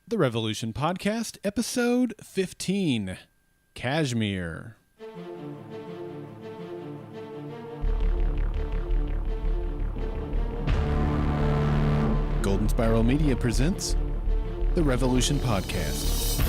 The Revolution Podcast, Episode 15, Kashmir. Golden Spiral Media presents The Revolution Podcast.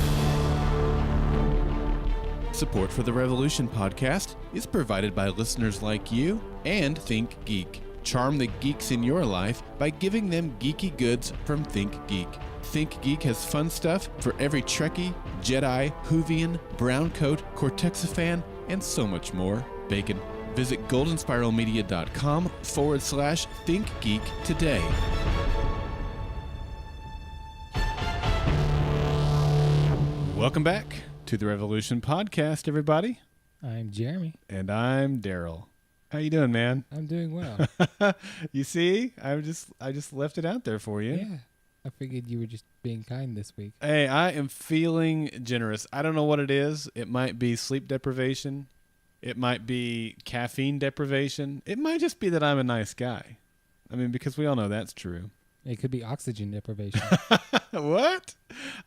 Support for The Revolution Podcast is provided by listeners like you and Think Geek. Charm the geeks in your life by giving them geeky goods from Think Geek. Think Geek has fun stuff for every Trekkie, Jedi, Whovian, Browncoat, Cortexiphan, and so much more. Bacon. Visit goldenspiralmedia.com/thinkgeek today. Welcome back to the Revolution Podcast, everybody. I'm Jeremy. And I'm Daryl. How you doing, man? I'm doing well. You see, I just left it out there for you. Yeah. I figured you were just being kind this week. Hey, I am feeling generous. I don't know what it is. It might be sleep deprivation. It might be caffeine deprivation. It might just be that I'm a nice guy. I mean, because we all know that's true. It could be oxygen deprivation. What?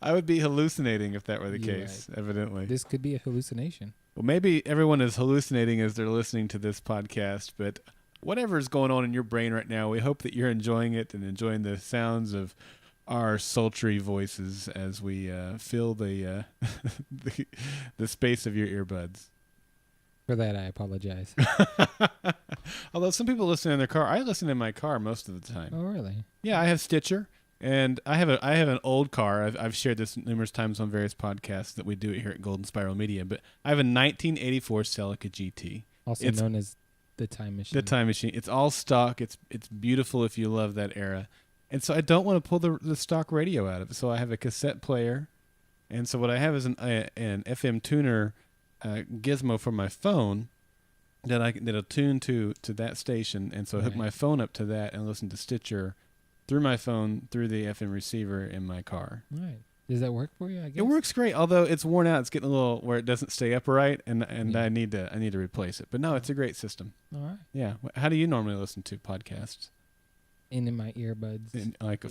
I would be hallucinating if that were the You're case, right. evidently. This could be a hallucination. Well, maybe everyone is hallucinating as they're listening to this podcast, but whatever is going on in your brain right now, we hope that you're enjoying it and enjoying the sounds of our sultry voices as we fill the space of your earbuds. For that, I apologize. Although some people listen in their car, I listen in my car most of the time. Oh, really? Yeah, I have Stitcher, and I have an old car. I've shared this numerous times on various podcasts that we do it here at Golden Spiral Media. But I have a 1984 Celica GT, Also known as the Time Machine. the Time Machine. It's all stock. It's beautiful if you love that era. And so I don't want to pull the stock radio out of it. So I have a cassette player, and so what I have is an FM tuner gizmo for my phone that'll tune to that station, and so I hook my phone up to that and listen to Stitcher through my phone through the FM receiver in my car. Right. Does that work for you? I guess It works great, although it's worn out. It's getting a little where it doesn't stay upright, and Yeah. I need to replace it. But no, it's a great system. All right. Yeah. How do you normally listen to podcasts? In my earbuds.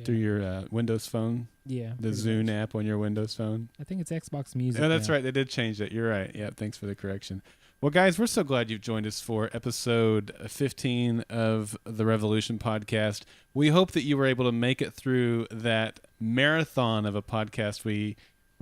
Through your Windows phone? Yeah. The pretty Zune much. app on your Windows phone? I think it's Xbox Music. Oh, that's now. right. They did change that. You're right. Yeah, thanks for the correction. Well, guys, we're so glad you've joined us for episode 15 of the Revolution Podcast. We hope that you were able to make it through that marathon of a podcast we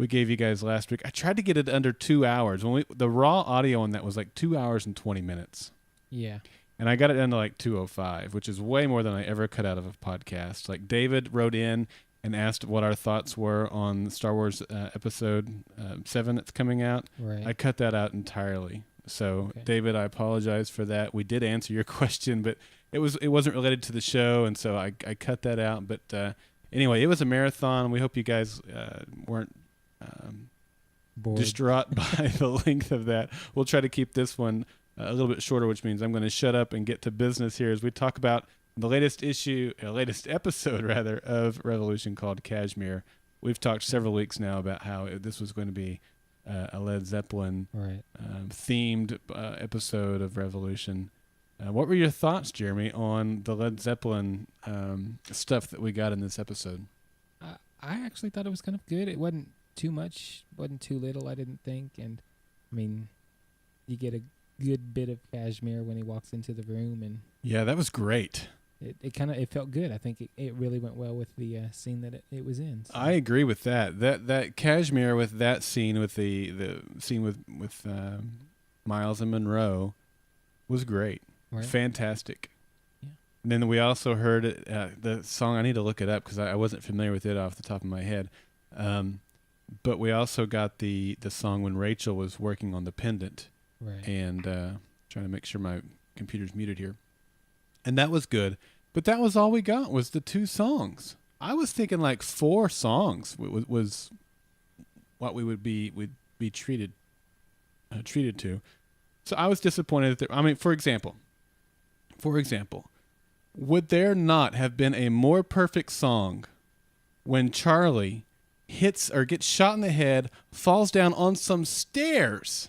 gave you guys last week. I tried to get it under 2 hours. The raw audio on that was like 2 hours and 20 minutes. Yeah. And I got it down to like 2:05, which is way more than I ever cut out of a podcast. Like David wrote in and asked what our thoughts were on Star Wars episode 7 that's coming out. Right. I cut that out entirely. So, Okay. David, I apologize for that. We did answer your question, but it wasn't related to the show, and so I cut that out. But anyway, it was a marathon. We hope you guys weren't Bored. distraught by the length of that. We'll try to keep this one a little bit shorter, which means I'm going to shut up and get to business here as we talk about the latest episode rather, of Revolution called Kashmir. We've talked several weeks now about how this was going to be a Led Zeppelin Right. themed episode of Revolution. What were your thoughts, Jeremy, on the Led Zeppelin stuff that we got in this episode? I actually thought it was kind of good. It wasn't too much, wasn't too little, I didn't think. And, I mean, you get a good bit of Kashmir when he walks into the room, and Yeah, that was great. it felt good. I think it really went well with the scene that it was in. So. I agree with that. That Kashmir with that scene with the scene with Miles and Monroe was great. Right. Fantastic. Yeah. And then we also heard the song. I need to look it up because I wasn't familiar with it off the top of my head. But we also got the song when Rachel was working on the pendant. Right. And trying to make sure my computer's muted here. And that was good. But that was all we got was the 2 songs. I was thinking like 4 songs was what we'd be treated to. So I was disappointed that for example, would there not have been a more perfect song when Charlie hits or gets shot in the head, falls down on some stairs,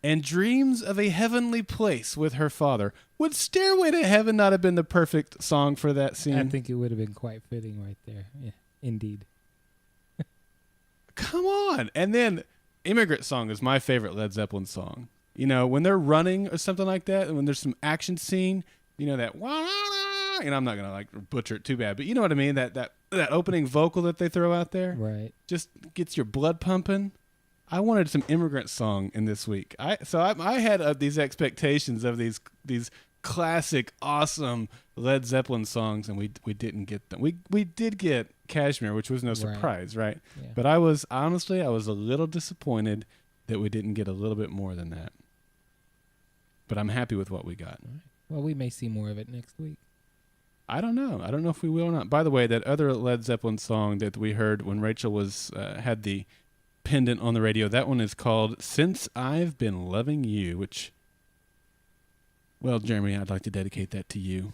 and dreams of a heavenly place with her father? Would Stairway to Heaven not have been the perfect song for that scene? I think it would have been quite fitting right there. Yeah, indeed. come on. And then Immigrant Song is my favorite Led Zeppelin song. You know, when they're running or something like that, and when there's some action scene, you know, that, I'm not going to like butcher it too bad, but you know what I mean? That opening vocal that they throw out there. Right. Just gets your blood pumping. I wanted some Immigrant Song in this week. I had these expectations of these classic, awesome Led Zeppelin songs, and we didn't get them. We did get Kashmir, which was no surprise, right? Yeah. But I was a little disappointed that we didn't get a little bit more than that. But I'm happy with what we got. All right. Well, we may see more of it next week. I don't know. I don't know if we will or not. By the way, that other Led Zeppelin song that we heard when Rachel was had the pendant on the radio, that one is called Since I've Been Loving You, which, well, Jeremy, I'd like to dedicate that to you.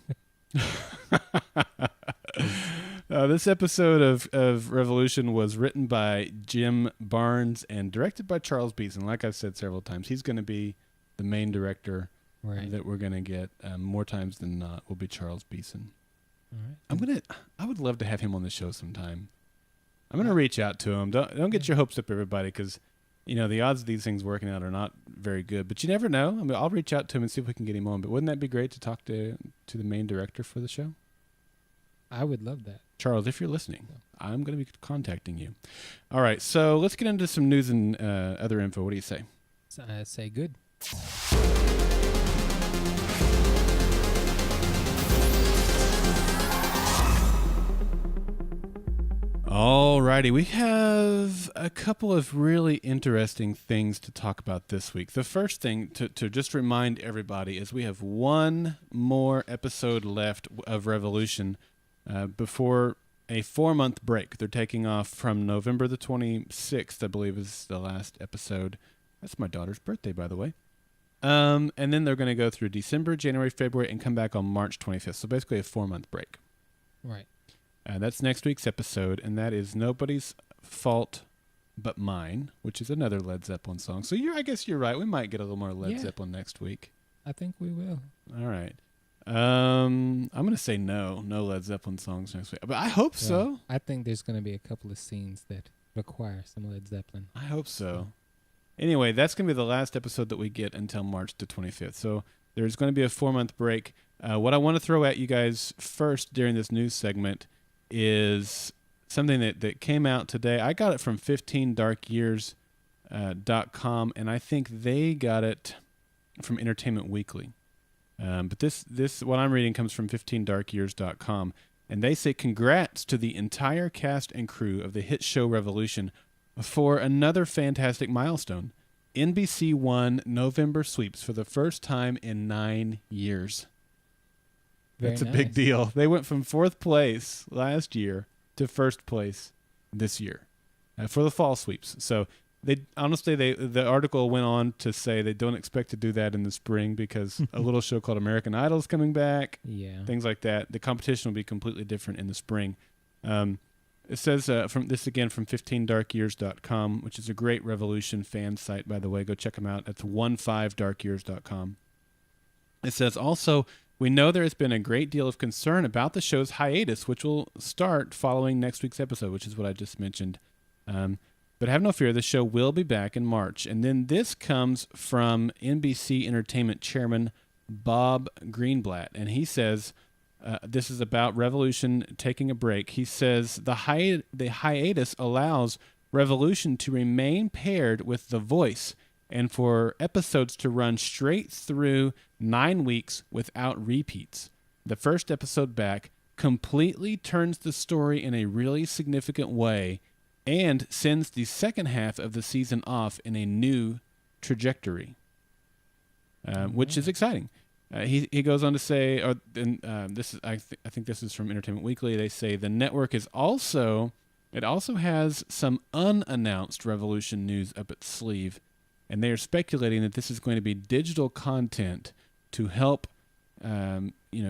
This episode of Revolution was written by Jim Barnes and directed by Charles Beeson. Like I've said several times, he's going to be the main director that we're going to get more times than not will be Charles Beeson. All right. I would love to have him on the show sometime. I'm going to reach out to him. Don't get your hopes up, everybody, because you know the odds of these things working out are not very good. But you never know. I mean, I'll reach out to him and see if we can get him on. But wouldn't that be great to talk to the main director for the show? I would love that. Charles, if you're listening, I'm going to be contacting you. All right, so let's get into some news and other info. What do you say? I say good. All righty, we have a couple of really interesting things to talk about this week. The first thing to just remind everybody is we have one more episode left of Revolution before a 4-month break. They're taking off from November the 26th, I believe is the last episode. That's my daughter's birthday, by the way. And then they're going to go through December, January, February, and come back on March 25th. So basically a 4-month break. Right. That's next week's episode, and that is Nobody's Fault But Mine, which is another Led Zeppelin song. So I guess you're right. We might get a little more Led Zeppelin next week. I think we will. All right. I'm going to say no Led Zeppelin songs next week. But I hope so. I think there's going to be a couple of scenes that require some Led Zeppelin. I hope so. Anyway, that's going to be the last episode that we get until March the 25th. So there's going to be a 4-month break. What I want to throw at you guys first during this news segment is something that came out today. I got it from 15darkyears.com, and I think they got it from Entertainment Weekly. But this what I'm reading comes from 15darkyears.com, and they say congrats to the entire cast and crew of the hit show Revolution for another fantastic milestone. NBC won November sweeps for the first time in 9 years. That's a big deal. They went from 4th place last year to 1st place this year for the fall sweeps. So the article went on to say they don't expect to do that in the spring because a little show called American Idol is coming back. Yeah, things like that. The competition will be completely different in the spring. It says from 15darkyears.com, which is a great Revolution fan site, by the way. Go check them out. That's 15darkyears.com. It says also, we know there has been a great deal of concern about the show's hiatus, which will start following next week's episode, which is what I just mentioned. But have no fear, the show will be back in March. And then this comes from NBC Entertainment Chairman Bob Greenblatt, and he says this is about Revolution taking a break. He says the hiatus allows Revolution to remain paired with The Voice and for episodes to run straight through 9 weeks without repeats. The first episode back completely turns the story in a really significant way and sends the second half of the season off in a new trajectory, which is exciting. He goes on to say, I think this is from Entertainment Weekly. They say the network also has some unannounced Revolution news up its sleeve, and they are speculating that this is going to be digital content to help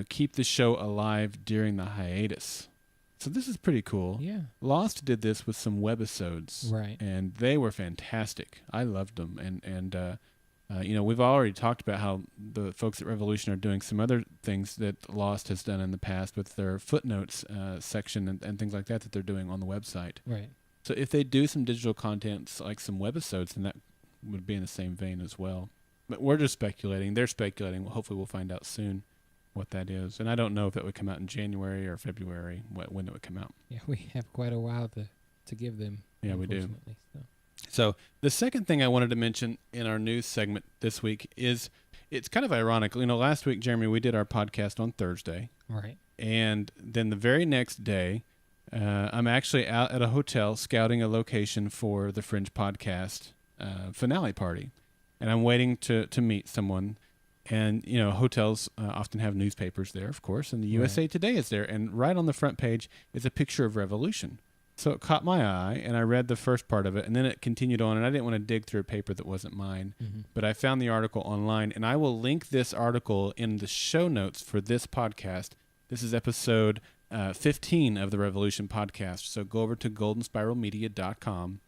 keep the show alive during the hiatus. So this is pretty cool. Yeah. Lost did this with some webisodes, right? And they were fantastic. I loved them, and we've already talked about how the folks at Revolution are doing some other things that Lost has done in the past with their footnotes section and things like that they're doing on the website. Right. So if they do some digital content, like some webisodes, then that would be in the same vein as well. But we're just speculating. They're speculating. Well, hopefully we'll find out soon what that is. And I don't know if that would come out in January or February, when it would come out. Yeah, we have quite a while to give them. Yeah, we do. Unfortunately, so. So the second thing I wanted to mention in our news segment this week is, it's kind of ironic. Last week, Jeremy, we did our podcast on Thursday. Right. And then the very next day, I'm actually out at a hotel scouting a location for the Fringe podcast finale party. And I'm waiting to meet someone. And, hotels often have newspapers there, of course. And the USA Today is there. And right on the front page is a picture of Revolution. So it caught my eye, and I read the first part of it, and then it continued on, and I didn't want to dig through a paper that wasn't mine, but I found the article online, and I will link this article in the show notes for this podcast. This is episode 15 of the Revolution podcast, so go over to goldenspiralmedia.com,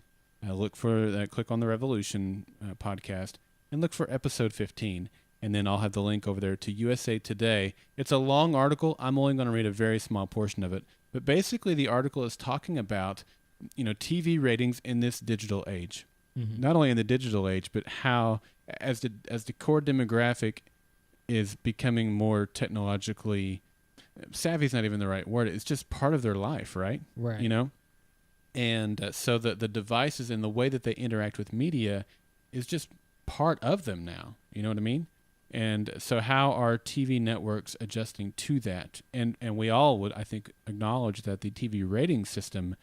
click on the Revolution podcast, and look for episode 15, and then I'll have the link over there to USA Today. It's a long article. I'm only going to read a very small portion of it. But basically, the article is talking about, TV ratings in this digital age. Not only in the digital age, but how, as the core demographic is becoming more technologically savvy, is not even the right word. It's just part of their life, right? Right. And so the devices and the way that they interact with media is just part of them now. You know what I mean? And so how are TV networks adjusting to that? And we all would, I think, acknowledge that the TV rating system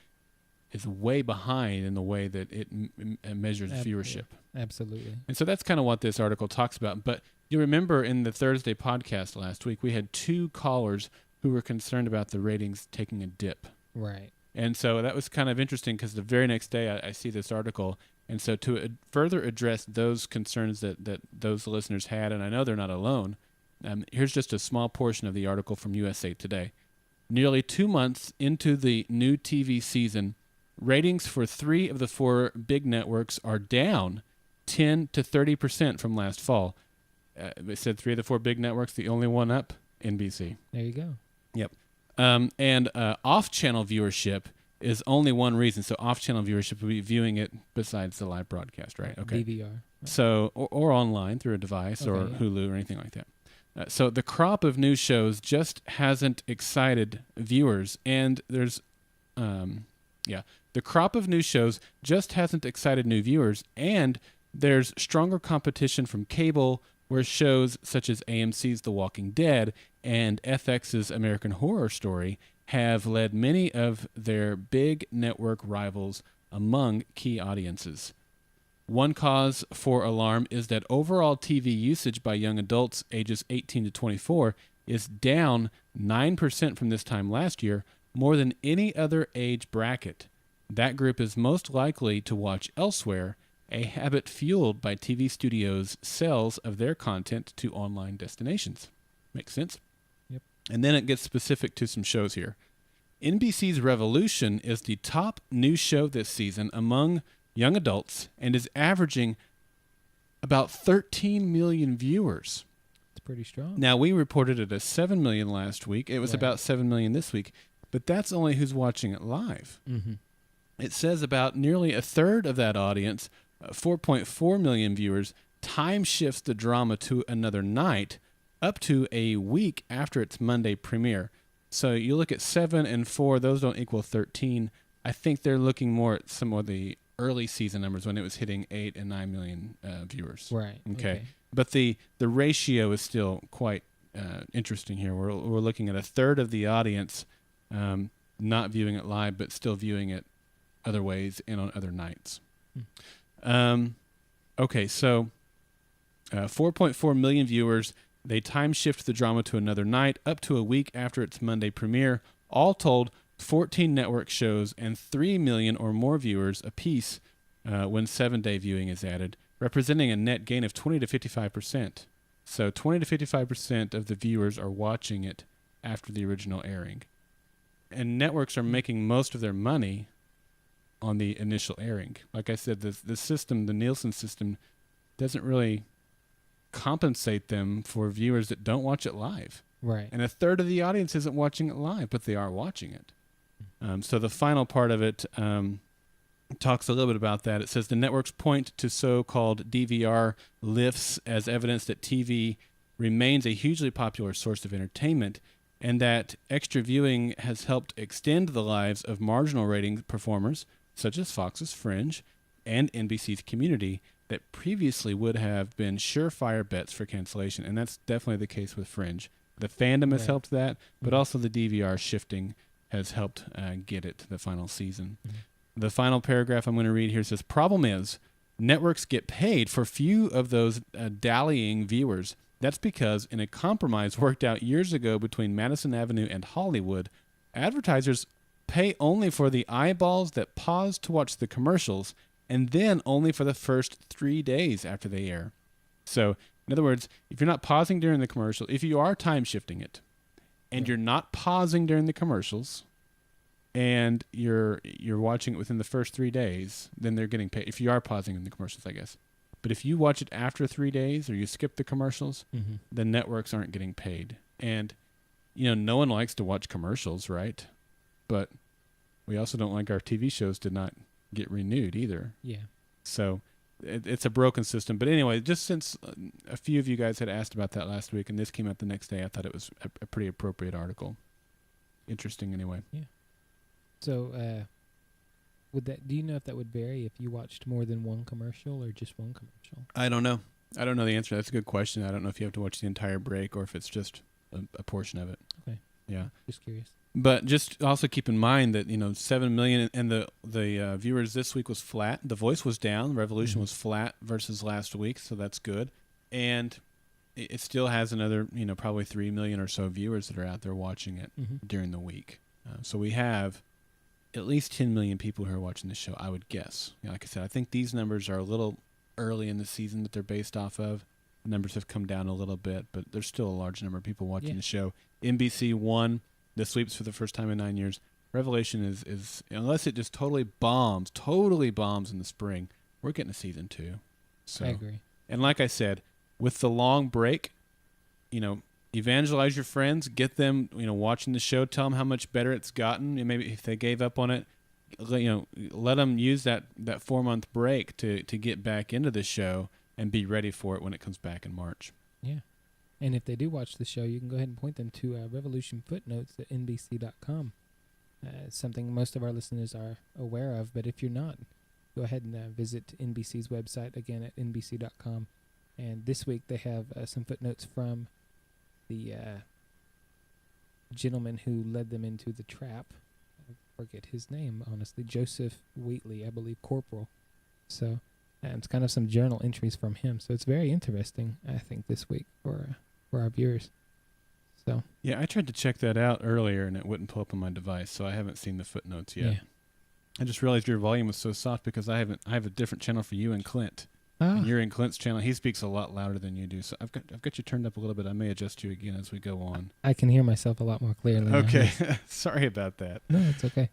is way behind in the way that it measures viewership. Absolutely. And so that's kind of what this article talks about. But you remember in the Thursday podcast last week, we had 2 callers who were concerned about the ratings taking a dip. Right. And so that was kind of interesting because the very next day I see this article. And so to further address those concerns that those listeners had, and I know they're not alone, here's just a small portion of the article from USA Today. Nearly 2 months into the new TV season, ratings for 3 of the 4 big networks are down 10 to 30% from last fall. They said 3 of the 4 big networks, the only one up, NBC. There you go. Yep. And off-channel viewership is only one reason. So off-channel viewership will be viewing it besides the live broadcast, right? Okay. DVR. Right. So, or online through a device or Hulu or anything like that. So the crop of new shows just hasn't excited viewers. And there's, the crop of new shows just hasn't excited new viewers. And there's stronger competition from cable, where shows such as AMC's The Walking Dead and FX's American Horror Story have led many of their big network rivals among key audiences. One cause for alarm is that overall TV usage by young adults ages 18 to 24 is down 9% from this time last year, more than any other age bracket. That group is most likely to watch elsewhere, a habit fueled by TV studios' sales of their content to online destinations. Makes sense? Yep. And then it gets specific to some shows here. NBC's Revolution is the top new show this season among young adults and is averaging about 13 million viewers. It's pretty strong. Now, we reported it as 7 million last week. It was about 7 million this week, but that's only who's watching it live. It says about nearly a third of that audience, 4.4 million viewers, time shifts the drama to another night up to a week after its Monday premiere. So you look at 7 and 4, those don't equal 13. I think they're looking more at some of the early season numbers when it was hitting 8 and 9 million viewers. Right. Okay. But the ratio is still quite interesting here. We're looking at a third of the audience not viewing it live, but still viewing it other ways and on other nights. Okay, so 4.4 million viewers. They time shift the drama to another night, up to a week after its Monday premiere. All told, 14 network shows and 3 million or more viewers apiece when 7-day viewing is added, representing a net gain of 20 to 55%. So 20 to 55% of the viewers are watching it after the original airing. And networks are making most of their money on the initial airing. Like I said, the system, the Nielsen system, doesn't really compensate them for viewers that don't watch it live. Right. And a third of the audience isn't watching it live, but they are watching it. So the final part of it, talks a little bit about that. It says the networks point to so-called DVR lifts as evidence that TV remains a hugely popular source of entertainment, and that extra viewing has helped extend the lives of marginal rating performers such as Fox's Fringe and NBC's Community that previously would have been surefire bets for cancellation. And that's definitely the case with Fringe. The fandom has helped that, but also the DVR shifting has helped get it to the final season. The final paragraph I'm going to read here says, problem is, networks get paid for few of those dallying viewers. That's because in a compromise worked out years ago between Madison Avenue and Hollywood, advertisers pay only for the eyeballs that pause to watch the commercials, and then only for the first 3 days after they air. So, in other words, if you're not pausing during the commercial, if you are time shifting it, and you're not pausing during the commercials, and you're watching it within the first 3 days, then they're getting paid. If you are pausing in the commercials, I guess. But if you watch it after 3 days or you skip the commercials, the networks aren't getting paid. And, no one likes to watch commercials, right? But we also don't like our TV shows to not get renewed either. Yeah. So it's a broken system. But anyway, just since a few of you guys had asked about that last week and this came out the next day, I thought it was a pretty appropriate article. Interesting anyway. Yeah. So, do you know if that would vary if you watched more than one commercial or just one commercial? I don't know. I don't know the answer. That's a good question. I don't know if you have to watch the entire break or if it's just a portion of it. Okay. Yeah. Just curious. But just also keep in mind that 7 million and the viewers this week was flat. The Voice was down. Revolution was flat versus last week, so that's good. And it still has another probably 3 million or so viewers that are out there watching it during the week. So we have at least 10 million people who are watching the show, I would guess. Like I said, I think these numbers are a little early in the season that they're based off of. The numbers have come down a little bit, but there's still a large number of people watching the show. NBC won the sweeps for the first time in 9 years. Revelation is unless it just totally bombs in the spring, we're getting a season 2. So, I agree. And like I said, with the long break, evangelize your friends, get them, watching the show, tell them how much better it's gotten. And maybe if they gave up on it, let them use that 4-month break to get back into the show and be ready for it when it comes back in March. Yeah. And if they do watch the show, you can go ahead and point them to Revolution Footnotes at NBC.com. Something most of our listeners are aware of, but if you're not, go ahead and visit NBC's website again at NBC.com. And this week they have some footnotes from the gentleman who led them into the trap. I forget his name, honestly. Joseph Wheatley, I believe, Corporal. So it's kind of some journal entries from him. So it's very interesting, I think, this week for our viewers. So yeah, I tried to check that out earlier and it wouldn't pull up on my device, so I haven't seen the footnotes yet. Yeah. I just realized your volume was so soft because I have a different channel for you and Clint. And you're in Clint's channel. He speaks a lot louder than you do, so I've got you turned up a little bit. I may adjust you again as we go on. I can hear myself a lot more clearly. Okay, sorry about that. No, it's okay.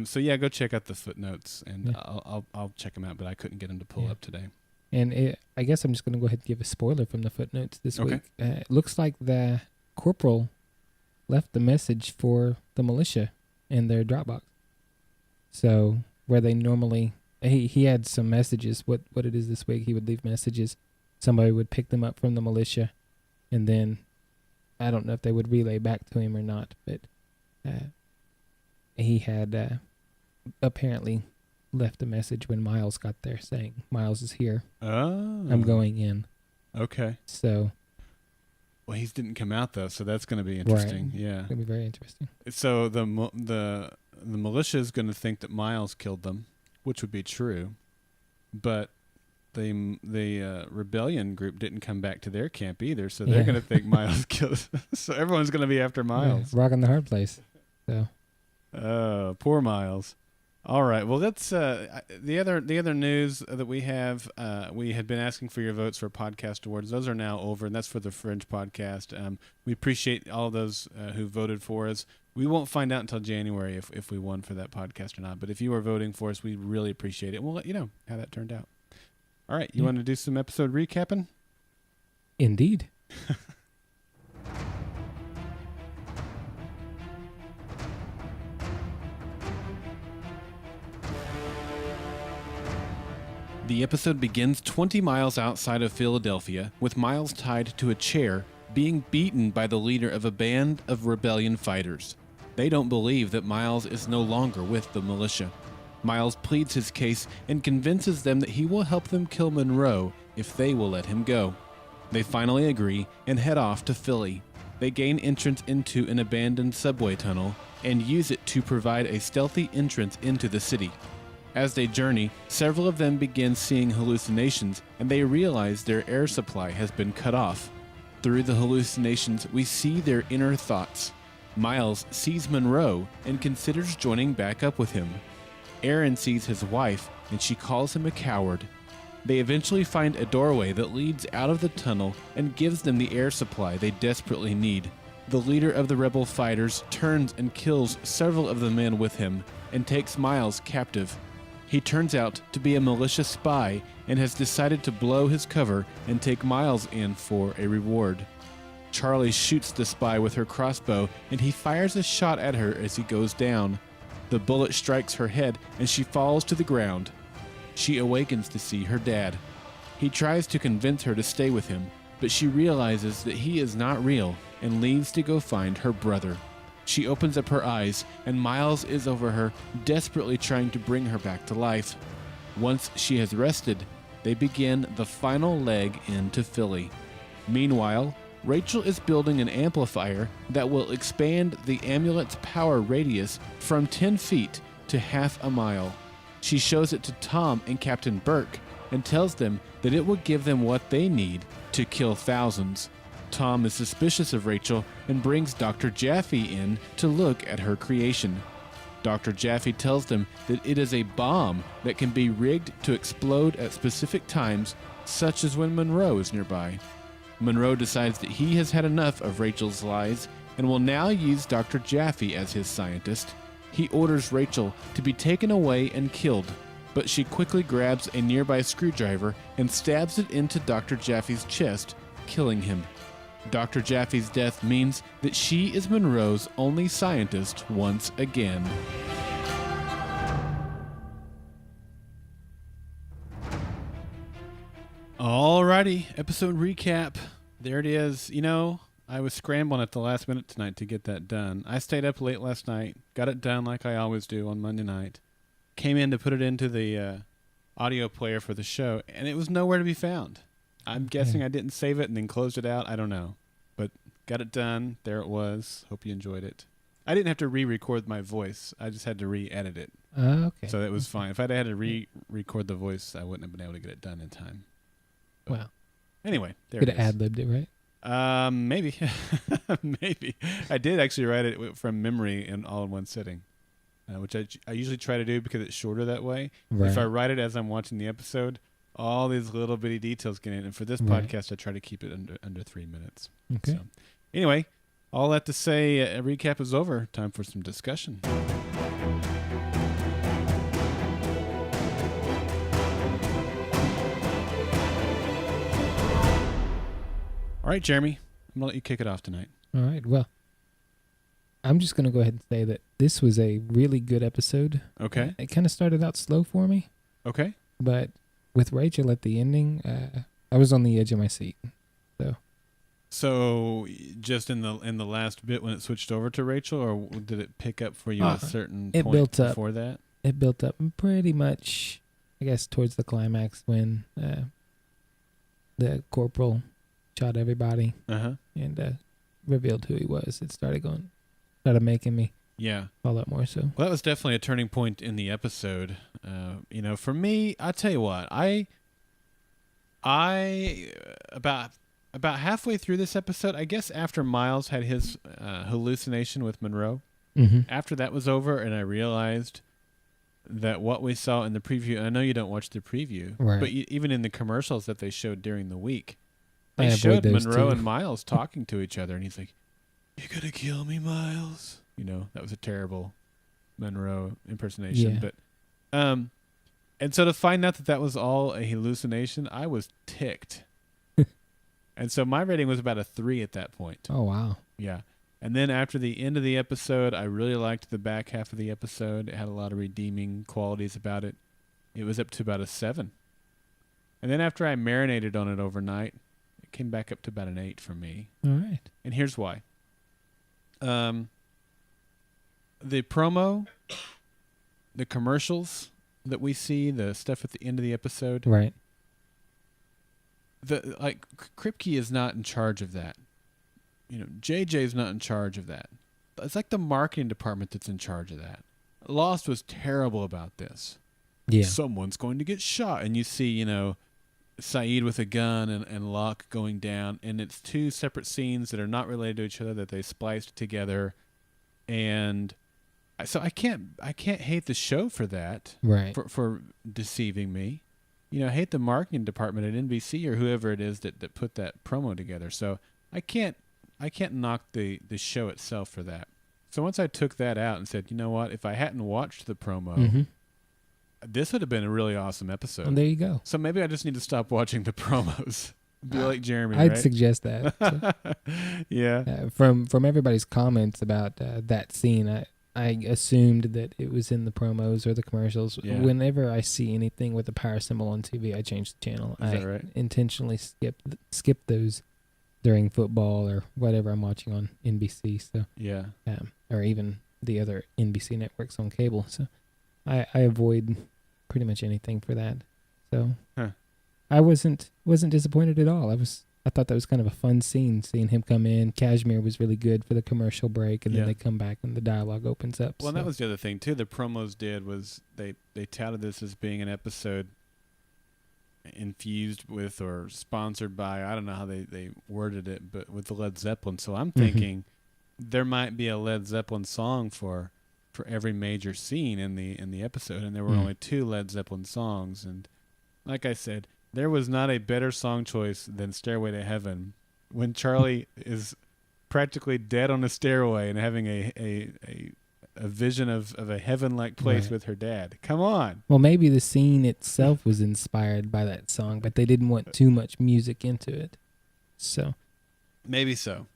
So yeah, go check out the footnotes, and I'll check them out. But I couldn't get them to pull up today. And I guess I'm just going to go ahead and give a spoiler from the footnotes this week. It looks like the corporal left the message for the militia in their Dropbox. So where they normally... He had some messages. What it is this week, he would leave messages. Somebody would pick them up from the militia, and then I don't know if they would relay back to him or not, but he had apparently left a message when Miles got there saying, Miles is here. Oh. I'm going in. Okay. So... Well, he didn't come out, though, so that's going to be interesting. Right. Yeah. It's going to be very interesting. So the militia is going to think that Miles killed them, which would be true, but the rebellion group didn't come back to their camp either, so they're going to think Miles killed. So everyone's going to be after Miles. Yeah, rocking the hard place. So. Oh, poor Miles. All right. Well, that's the other news that we have. We had been asking for your votes for podcast awards. Those are now over, and that's for the Fringe podcast. We appreciate all those who voted for us. We won't find out until January if we won for that podcast or not. But if you are voting for us, we really appreciate it. We'll let you know how that turned out. All right. You want to do some episode recapping? Indeed. The episode begins 20 miles outside of Philadelphia, with Miles tied to a chair, being beaten by the leader of a band of rebellion fighters. They don't believe that Miles is no longer with the militia. Miles pleads his case and convinces them that he will help them kill Monroe if they will let him go. They finally agree and head off to Philly. They gain entrance into an abandoned subway tunnel and use it to provide a stealthy entrance into the city. As they journey, several of them begin seeing hallucinations, and they realize their air supply has been cut off. Through the hallucinations, we see their inner thoughts. Miles sees Monroe and considers joining back up with him. Aaron sees his wife, and she calls him a coward. They eventually find a doorway that leads out of the tunnel and gives them the air supply they desperately need. The leader of the rebel fighters turns and kills several of the men with him and takes Miles captive. He turns out to be a militia spy and has decided to blow his cover and take Miles in for a reward. Charlie shoots the spy with her crossbow, and he fires a shot at her as he goes down. The bullet strikes her head and she falls to the ground. She awakens to see her dad. He tries to convince her to stay with him, but she realizes that he is not real and leaves to go find her brother. She opens up her eyes, and Miles is over her, desperately trying to bring her back to life. Once she has rested, they begin the final leg into Philly. Meanwhile, Rachel is building an amplifier that will expand the amulet's power radius from 10 feet to half a mile. She shows it to Tom and Captain Burke and tells them that it will give them what they need to kill thousands. Tom is suspicious of Rachel and brings Dr. Jaffe in to look at her creation. Dr. Jaffe tells them that it is a bomb that can be rigged to explode at specific times, such as when Monroe is nearby. Monroe decides that he has had enough of Rachel's lies and will now use Dr. Jaffe as his scientist. He orders Rachel to be taken away and killed, but she quickly grabs a nearby screwdriver and stabs it into Dr. Jaffe's chest, killing him. Dr. Jaffe's death means that she is Monroe's only scientist once again. Alrighty, episode recap. There it is. You know, I was scrambling at the last minute tonight to get that done. I stayed up late last night, got it done like I always do on Monday night. Came in to put it into the audio player for the show, and it was nowhere to be found. I'm guessing I didn't save it and then closed it out. I don't know. But got it done. There it was. Hope you enjoyed it. I didn't have to re-record my voice. I just had to re-edit it. Okay. So that was fine. If I'd had to re-record the voice, I wouldn't have been able to get it done in time. But Wow. Anyway, there Could it have is. ad-libbed it, right? Maybe. Maybe. I did actually write it from memory and all in one sitting, which I usually try to do because it's shorter that way. Right. If I write it as I'm watching the episode, all these little bitty details get in. And for this Right. podcast, I try to keep it under 3 minutes. Okay. So, anyway, all that to say, a recap is over. Time for some discussion. All right, Jeremy, I'm going to let you kick it off tonight. All right. Well, I'm just going to go ahead and say that this was a really good episode. Okay. It kind of started out slow for me, Okay. but with Rachel at the ending, I was on the edge of my seat. So just in the last bit when it switched over to Rachel, or did it pick up for you at a certain it point built up. before that? It built up pretty much, I guess, towards the climax when the corporal shot everybody Uh-huh. and revealed who he was. It started making me Yeah. fall out more. So Well, that was definitely a turning point in the episode. For me, I tell you what, I about halfway through this episode, I guess after Miles had his hallucination with Monroe, after that was over, and I realized that what we saw in the preview, and I know you don't watch the preview, Right. but even in the commercials that they showed during the week, I they avoid showed those Monroe too. and Miles talking to each other, and he's like, "You gonna kill me, Miles?" That was a terrible Monroe impersonation. Yeah. But, and so to find out that was all a hallucination, I was ticked. And so my rating was about a 3 at that point. Oh wow. Yeah. And then after the end of the episode, I really liked the back half of the episode. It had a lot of redeeming qualities about it. It was up to about a 7. And then after I marinated on it overnight, it came back up to about an 8 for me. All right. And here's why. The promo, the commercials that we see, the stuff at the end of the episode, Right. Kripke is not in charge of that. JJ's not in charge of that. It's like the marketing department that's in charge of that. Lost was terrible about this. Yeah. Someone's going to get shot. And you see, Saeed with a gun and Locke going down. And it's two separate scenes that are not related to each other that they spliced together. And so I can't hate the show for that. Right. For deceiving me. I hate the marketing department at NBC or whoever it is that put that promo together. So I can't knock the show itself for that. So once I took that out and said, you know what, if I hadn't watched the promo, this would have been a really awesome episode. Well, there you go. So maybe I just need to stop watching the promos. Be like Jeremy, I'd right? suggest that. So, yeah. From everybody's comments about that scene, I assumed that it was in the promos or the commercials. Yeah. Whenever I see anything with a power symbol on TV, I change the channel. Is that right? Intentionally skip those during football or whatever I'm watching on NBC. So yeah, or even the other NBC networks on cable. So I avoid pretty much anything for that. So I wasn't disappointed at all. I thought that was kind of a fun scene, seeing him come in. Kashmir was really good for the commercial break, and then they come back and the dialogue opens up. Well, and that was the other thing, too. The promos was they touted this as being an episode infused with or sponsored by, I don't know how they worded it, but with the Led Zeppelin. So I'm thinking there might be a Led Zeppelin song for every major scene in the episode, and there were only 2 Led Zeppelin songs. And like I said, there was not a better song choice than Stairway to Heaven when Charlie is practically dead on a stairway and having a vision of a heaven-like place with her dad. Come on. Well, maybe the scene itself was inspired by that song, but they didn't want too much music into it. So Maybe so.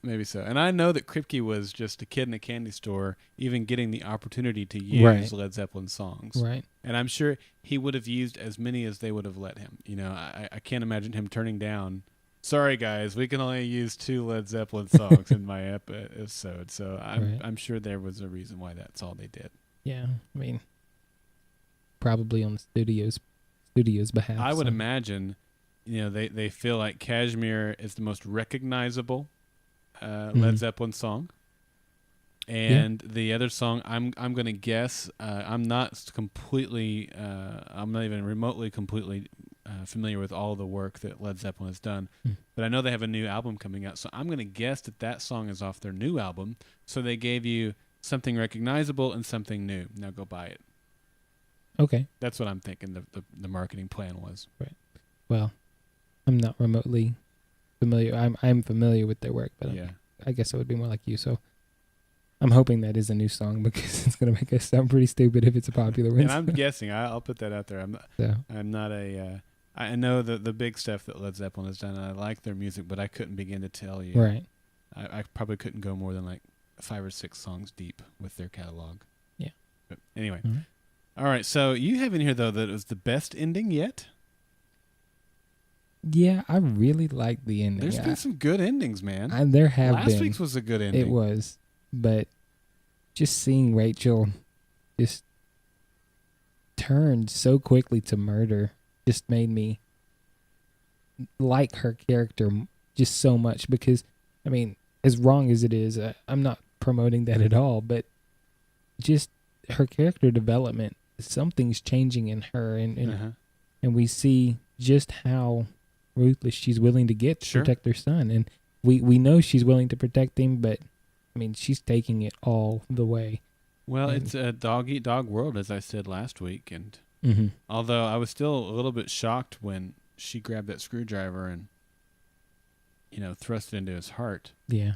And I know that Kripke was just a kid in a candy store, even getting the opportunity to use Led Zeppelin songs. Right. And I'm sure he would have used as many as they would have let him. I can't imagine him turning down, sorry guys, we can only use 2 Led Zeppelin songs in my episode. So I'm sure there was a reason why that's all they did. Yeah, I mean, probably on the studio's behalf. I would imagine, they feel like Kashmir is the most recognizable Led Zeppelin song, and the other song I'm going to guess, I'm not even remotely completely familiar with all the work that Led Zeppelin has done, but I know they have a new album coming out, so I'm going to guess that song is off their new album. So they gave you something recognizable and something new. Now go buy it. Okay, that's what I'm thinking the marketing plan was. Right. Well, I'm not remotely familiar. I'm familiar with their work, but I guess I would be more like you. So I'm hoping that is a new song because it's going to make us sound pretty stupid if it's a popular one. And I'm guessing. I'll put that out there. I'm not a. I know the big stuff that Led Zeppelin has done, and I like their music, but I couldn't begin to tell you. Right. I probably couldn't go more than like 5 or 6 songs deep with their catalog. Yeah. But anyway. All right. So you have in here though that it was the best ending yet. Yeah, I really like the ending. There's been some good endings, man. There have been. Last week's was a good ending. It was, but just seeing Rachel just turned so quickly to murder just made me like her character just so much. Because, I mean, as wrong as it is, I'm not promoting that at all, but just her character development, something's changing in her, and we see just how ruthless she's willing to get to protect her son. And we know she's willing to protect him, but I mean, she's taking it all the way. Well, it's a dog-eat-dog world, as I said last week. And although I was still a little bit shocked when she grabbed that screwdriver and, thrust it into his heart. Yeah.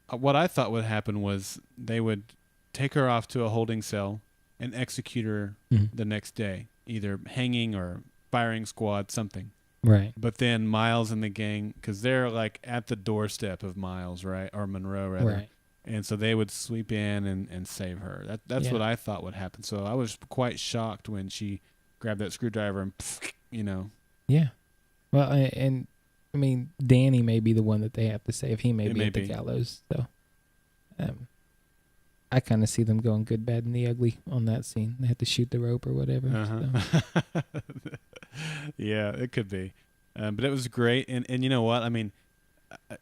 What I thought would happen was they would take her off to a holding cell and execute her the next day, either hanging or firing squad, something. Right. But then Miles and the gang, because they're like at the doorstep of Miles, right? Or Monroe, rather. Right. And so they would sweep in and save her. That's what I thought would happen. So I was quite shocked when she grabbed that screwdriver and Yeah. Well, and I mean, Danny may be the one that they have to save. He may It be may at the be. gallows. So, I kind of see them going good, bad, and the ugly on that scene. They have to shoot the rope or whatever. Uh-huh. Yeah, it could be. But it was great. And you know what? I mean, uh,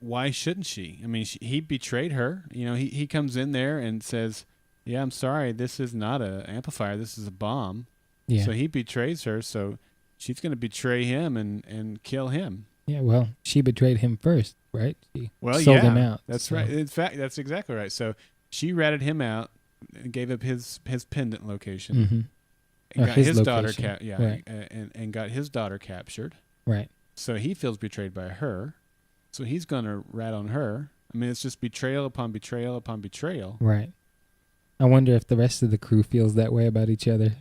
why shouldn't she? I mean, he betrayed her. He comes in there and says, yeah, I'm sorry. This is not a amplifier. This is a bomb. Yeah. So he betrays her. So she's going to betray him and kill him. Yeah, well, she betrayed him first, right? She Well, sold yeah, him out. that's so. right. In fact, that's exactly right. So she ratted him out, and gave up his pendant location, Mm-hmm. and Or got his his daughter location. Right. and got his daughter captured. Right. So he feels betrayed by her. So he's gonna rat on her. I mean, it's just betrayal upon betrayal upon betrayal. Right. I wonder if the rest of the crew feels that way about each other.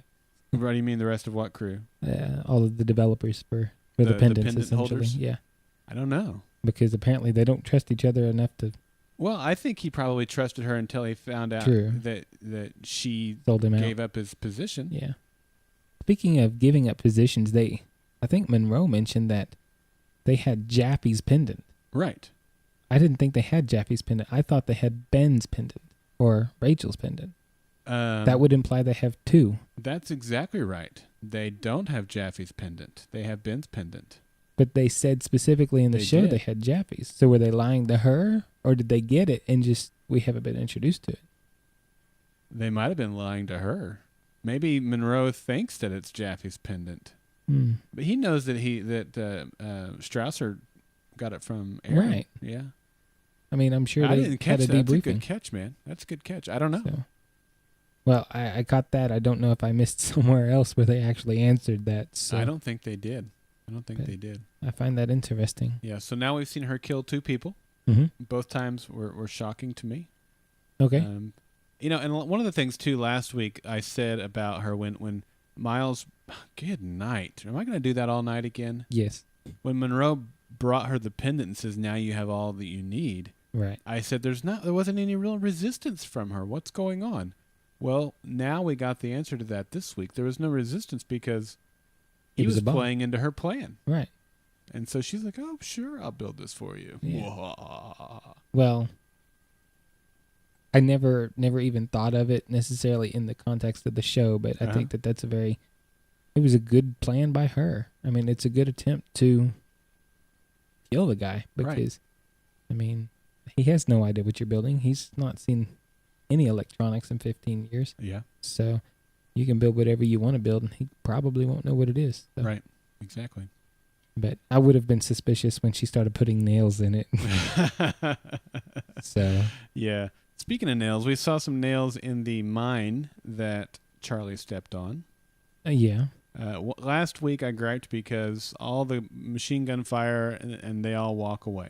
What do you mean, the rest of what crew? All of the developers for the pendants, pendant essentially. holders? Yeah. I don't know. Because apparently they don't trust each other enough to Well, I think he probably trusted her until he found out True. that she sold him gave out. up his position. Yeah. Speaking of giving up positions, I think Monroe mentioned that they had Jaffe's pendant. Right. I didn't think they had Jaffe's pendant. I thought they had Ben's pendant or Rachel's pendant. That would imply they have two. That's exactly right. They don't have Jaffe's pendant. They have Ben's pendant. But they said specifically in the They show did. they had Jaffe's. So were they lying to her, or did they get it and just we haven't been introduced to it? They might have been lying to her. Maybe Monroe thinks that it's Jaffe's pendant, but he knows that Strausser got it from Aaron. Right. Yeah. I mean, I'm sure I they didn't catch had a that. That's a debriefing. good catch, man. That's a good catch. I don't know. So, well, I caught that. I don't know if I missed somewhere else where they actually answered that. So I don't think they did. They did. I find that interesting. Yeah. So now we've seen her kill 2 people. Mm-hmm. Both times were shocking to me. Okay. And one of the things too last week I said about her when Miles, good night. Am I going to do that all night again? Yes. When Monroe brought her the pendant and says, "Now you have all that you need," Right. I said, there wasn't any real resistance from her. What's going on? Well, now we got the answer to that this week. There was no resistance because he was a bum. playing into her plan. Right. And so she's like, "Oh, sure, I'll build this for you." Yeah. Well, I never even thought of it necessarily in the context of the show, but I think that it was a good plan by her. I mean, it's a good attempt to kill the guy because, I mean, he has no idea what you're building. He's not seen any electronics in 15 years. Yeah. So you can build whatever you want to build, and he probably won't know what it is. So. Right. Exactly. But I would have been suspicious when she started putting nails in it. So. Yeah. Speaking of nails, we saw some nails in the mine that Charlie stepped on. Yeah. Last week I griped because all the machine gun fire and they all walk away.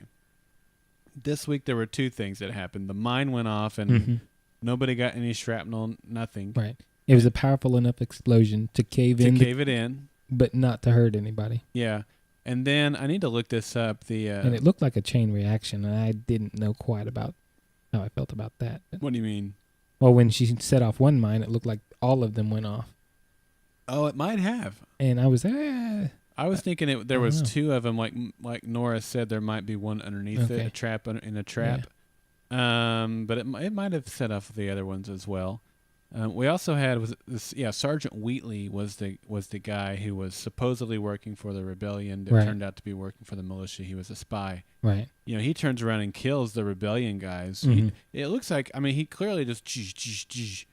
This week there were 2 things that happened. The mine went off and nobody got any shrapnel, nothing. Right. It was a powerful enough explosion to cave it in. But not to hurt anybody. Yeah. And then I need to look this up. And it looked like a chain reaction, and I didn't know quite about how I felt about that. What do you mean? Well, when she set off one mine, it looked like all of them went off. Oh, it might have. And I was, I was thinking there was 2 of them, like Nora said, there might be one underneath it, a trap in a trap. Yeah. But it might have set off the other ones as well. We also had Sergeant Wheatley was the guy who was supposedly working for the rebellion that turned out to be working for the militia. He was a spy. Right. He turns around and kills the rebellion guys. Mm-hmm. It looks like, I mean, he clearly just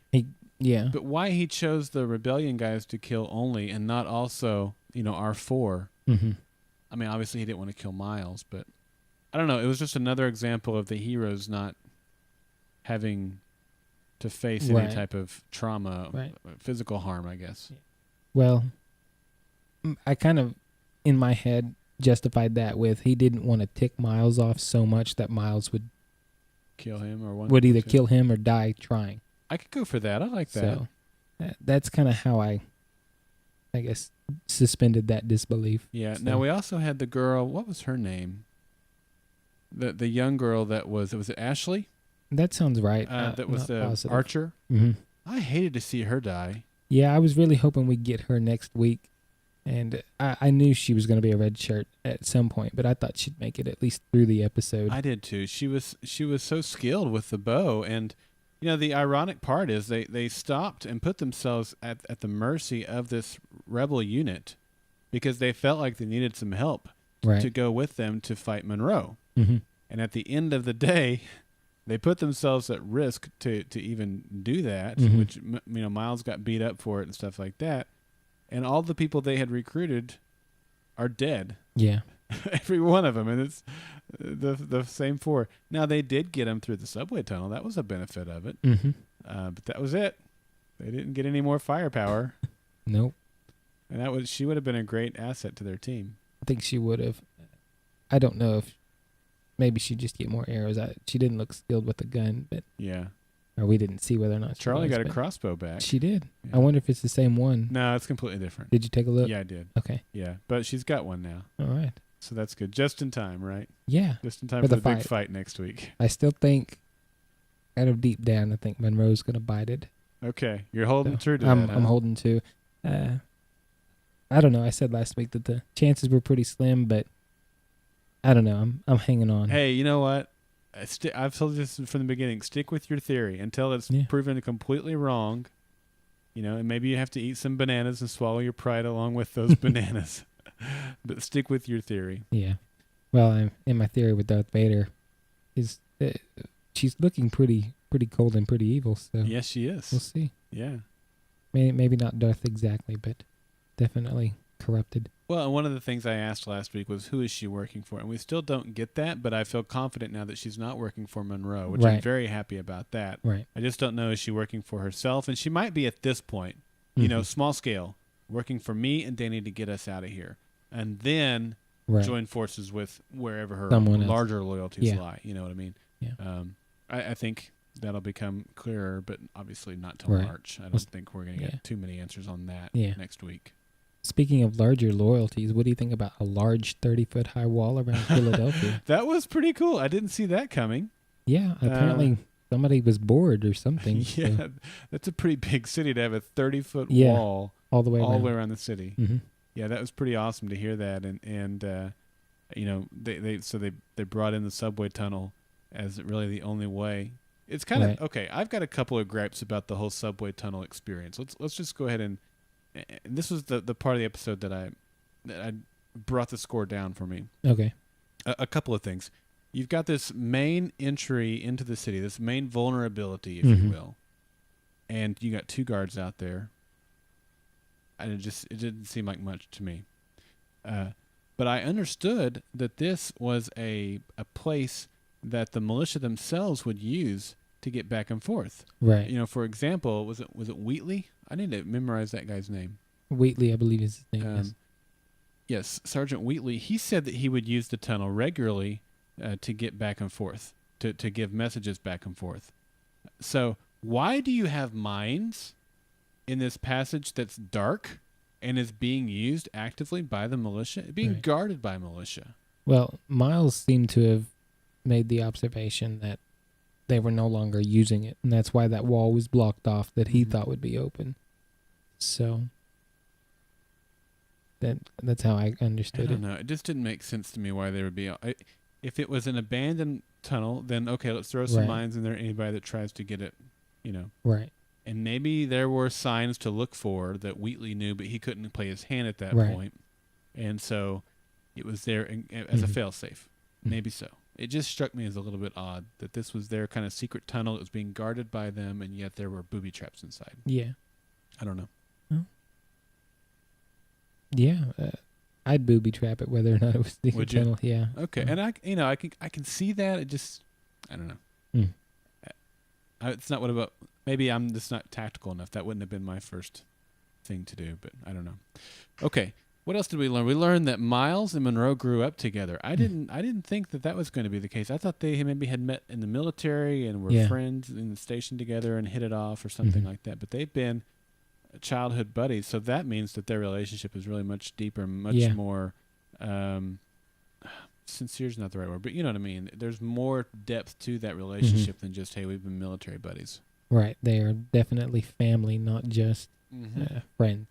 Yeah. But why he chose the rebellion guys to kill only and not also, R4? Mm-hmm. I mean, obviously he didn't want to kill Miles, but I don't know. It was just another example of the heroes not having to face any type of trauma, physical harm, I guess. Well, I kind of, in my head, justified that with he didn't want to tick Miles off so much that Miles would kill him or would either kill him or die trying. I could go for that. I like that. So that's kind of how I guess, suspended that disbelief. Yeah. So. Now we also had the girl. What was her name? The young girl was it Ashley? That sounds right. That was the Archer. Mm-hmm. I hated to see her die. Yeah, I was really hoping we'd get her next week. And I knew she was going to be a red shirt at some point, but I thought she'd make it at least through the episode. I did too. She was so skilled with the bow, and the ironic part is they stopped and put themselves at the mercy of this rebel unit because they felt like they needed some help to go with them to fight Monroe. Mm-hmm. And at the end of the day, they put themselves at risk to even do that, Mm-hmm. which Miles got beat up for it and stuff like that. And all the people they had recruited are dead. Yeah. Every one of them, and it's the same four. Now they did get them through the subway tunnel. That was a benefit of it. Mm-hmm. But that was it. They didn't get any more firepower. Nope. And she would have been a great asset to their team. I think she would have. I don't know if maybe she'd just get more arrows. She didn't look skilled with the gun, but Yeah. or we didn't see whether or not Charlie she was, got a but crossbow back. She did. Yeah. I wonder if it's the same one. No, it's completely different. Did you take a look? Yeah, I did. Okay. Yeah, but she's got one now. All right. So that's good. Just in time, right? Yeah. Just in time For for the the big fight. fight next week. I still think, kind of deep down, I think Monroe's going to bite it. Okay. You're holding So true to I'm that, I'm huh? holding to. I don't know. I said last week that the chances were pretty slim, but I don't know. I'm hanging on. Hey, you know what? I've told you this from the beginning. Stick with your theory until it's Yeah. proven completely wrong. And maybe you have to eat some bananas and swallow your pride along with those bananas. But stick with your theory. Yeah. Well, I'm in my theory with Darth Vader. She's looking pretty cold and pretty evil. So Yes, she is. we'll see. Yeah. Maybe not Darth exactly, but definitely corrupted. Well, and one of the things I asked last week was, who is she working for? And we still don't get that, but I feel confident now that she's not working for Monroe, which I'm Right. very happy about that. Right. I just don't know, is she working for herself? And she might be at this point, Mhm. small scale, working for me and Danny to get us out of here. And then Right. join forces with wherever her Someone else. larger loyalties Yeah. lie. You know what I mean? Yeah. I think that'll become clearer, but obviously not till Right. March. I don't Well, think we're going to yeah. get too many answers on that Yeah. next week. Speaking of larger loyalties, what do you think about a large 30-foot high wall around Philadelphia? That was pretty cool. I didn't see that coming. Yeah, apparently somebody was bored or something. Yeah, So that's a pretty big city to have a 30-foot Yeah. wall all the way all the around. way around the city. Mm-hmm. Yeah, that was pretty awesome to hear that. And they brought in the subway tunnel as really the only way. It's kind of Right. okay. I've got a couple of gripes about the whole subway tunnel experience. Let's just go ahead and this was the part of the episode that I brought the score down for me. Okay. A couple of things. You've got this main entry into the city, this main vulnerability, if Mhm. you will, and you got two guards out there. And it didn't seem like much to me. But I understood that this was a place that the militia themselves would use to get back and forth. Right. For example, was it Wheatley? I need to memorize that guy's name. Wheatley, I believe is his name. Yes. Yes, Sergeant Wheatley. He said that he would use the tunnel regularly to get back and forth, to give messages back and forth. So why do you have mines in this passage that's dark and is being used actively by the militia, being Right. guarded by militia? Well, Miles seemed to have made the observation that they were no longer using it, and that's why that wall was blocked off that he Mhm. thought would be open. So that's how I I understood don't it. know. It just didn't make sense to me why they would be. If it was an abandoned tunnel, then okay, let's throw some Right. mines in there. Anybody that tries to get it, Right. And maybe there were signs to look for that Wheatley knew, but he couldn't play his hand at that Right. point. And so it was there as a Mhm. fail-safe. Mhm. Maybe so. It just struck me as a little bit odd that this was their kind of secret tunnel. It was being guarded by them, and yet there were booby traps inside. Yeah. I don't know. Yeah. I'd booby trap it whether or not it was the Would you? tunnel. Yeah. Okay, and I can see that. It just, I don't know. Mm. It's not what about. Maybe I'm just not tactical enough. That wouldn't have been my first thing to do, but I don't know. Okay, what else did we learn? We learned that Miles and Monroe grew up together. I didn't think that was going to be the case. I thought they maybe had met in the military and were Yeah. friends in the station together and hit it off or something Mhm. like that. But they've been childhood buddies, so that means that their relationship is really much deeper, much Yeah. more. Sincere is not the right word, but you know what I mean. There's more depth to that relationship than just, hey, we've been military buddies. Right. They are definitely family, not just friends.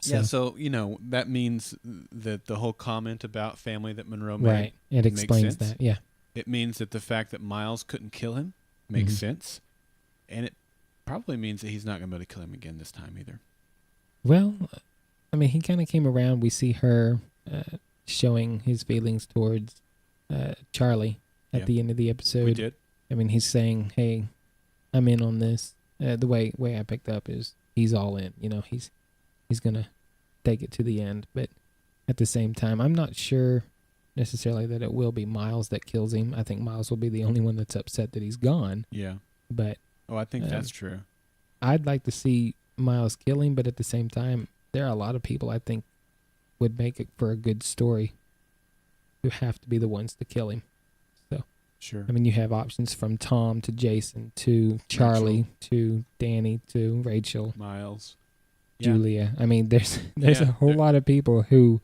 Yeah, So so that means that the whole comment about family that Monroe made right, it makes explains sense. that. Yeah. It means that the fact that Miles couldn't kill him makes Hmm. sense, and it probably means that he's not going to be able to kill him again this time either. Well, I mean, he kind of came around. We see her showing his feelings towards Charlie at Yeah, the end of the we episode. did. I mean, he's saying, "Hey, I'm in on this." The way I picked up is he's all in. He's gonna take it to the end. But at the same time, I'm not sure necessarily that it will be Miles that kills him. I think Miles will be the only one that's upset that he's gone. Yeah. But Oh, I think that's true. I'd like to see Miles kill him. But at the same time, there are a lot of people I think would make it for a good story who have to be the ones to kill him. So, Sure. I mean, you have options from Tom to Jason to Charlie to Danny to Rachel, Miles. Yeah. Julia. I mean, there's Yeah, a whole lot of people who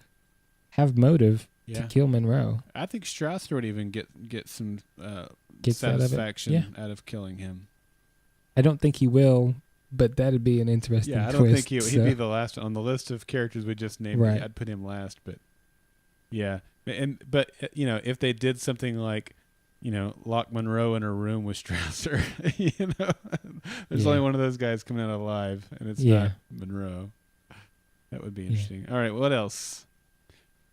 have motive to Yeah. kill Monroe. I think Strasser would even get some Gets out of it. satisfaction out of killing him. I don't think he will, but that'd be an interesting Yeah, I twist. don't think he'd so. be the last on the list of characters we just named. Right. I'd put him last, but yeah, but if they did something like, lock Monroe in her room with Strasser, there's only one of those guys coming out alive, and it's not Monroe. That would be interesting. All right, what else?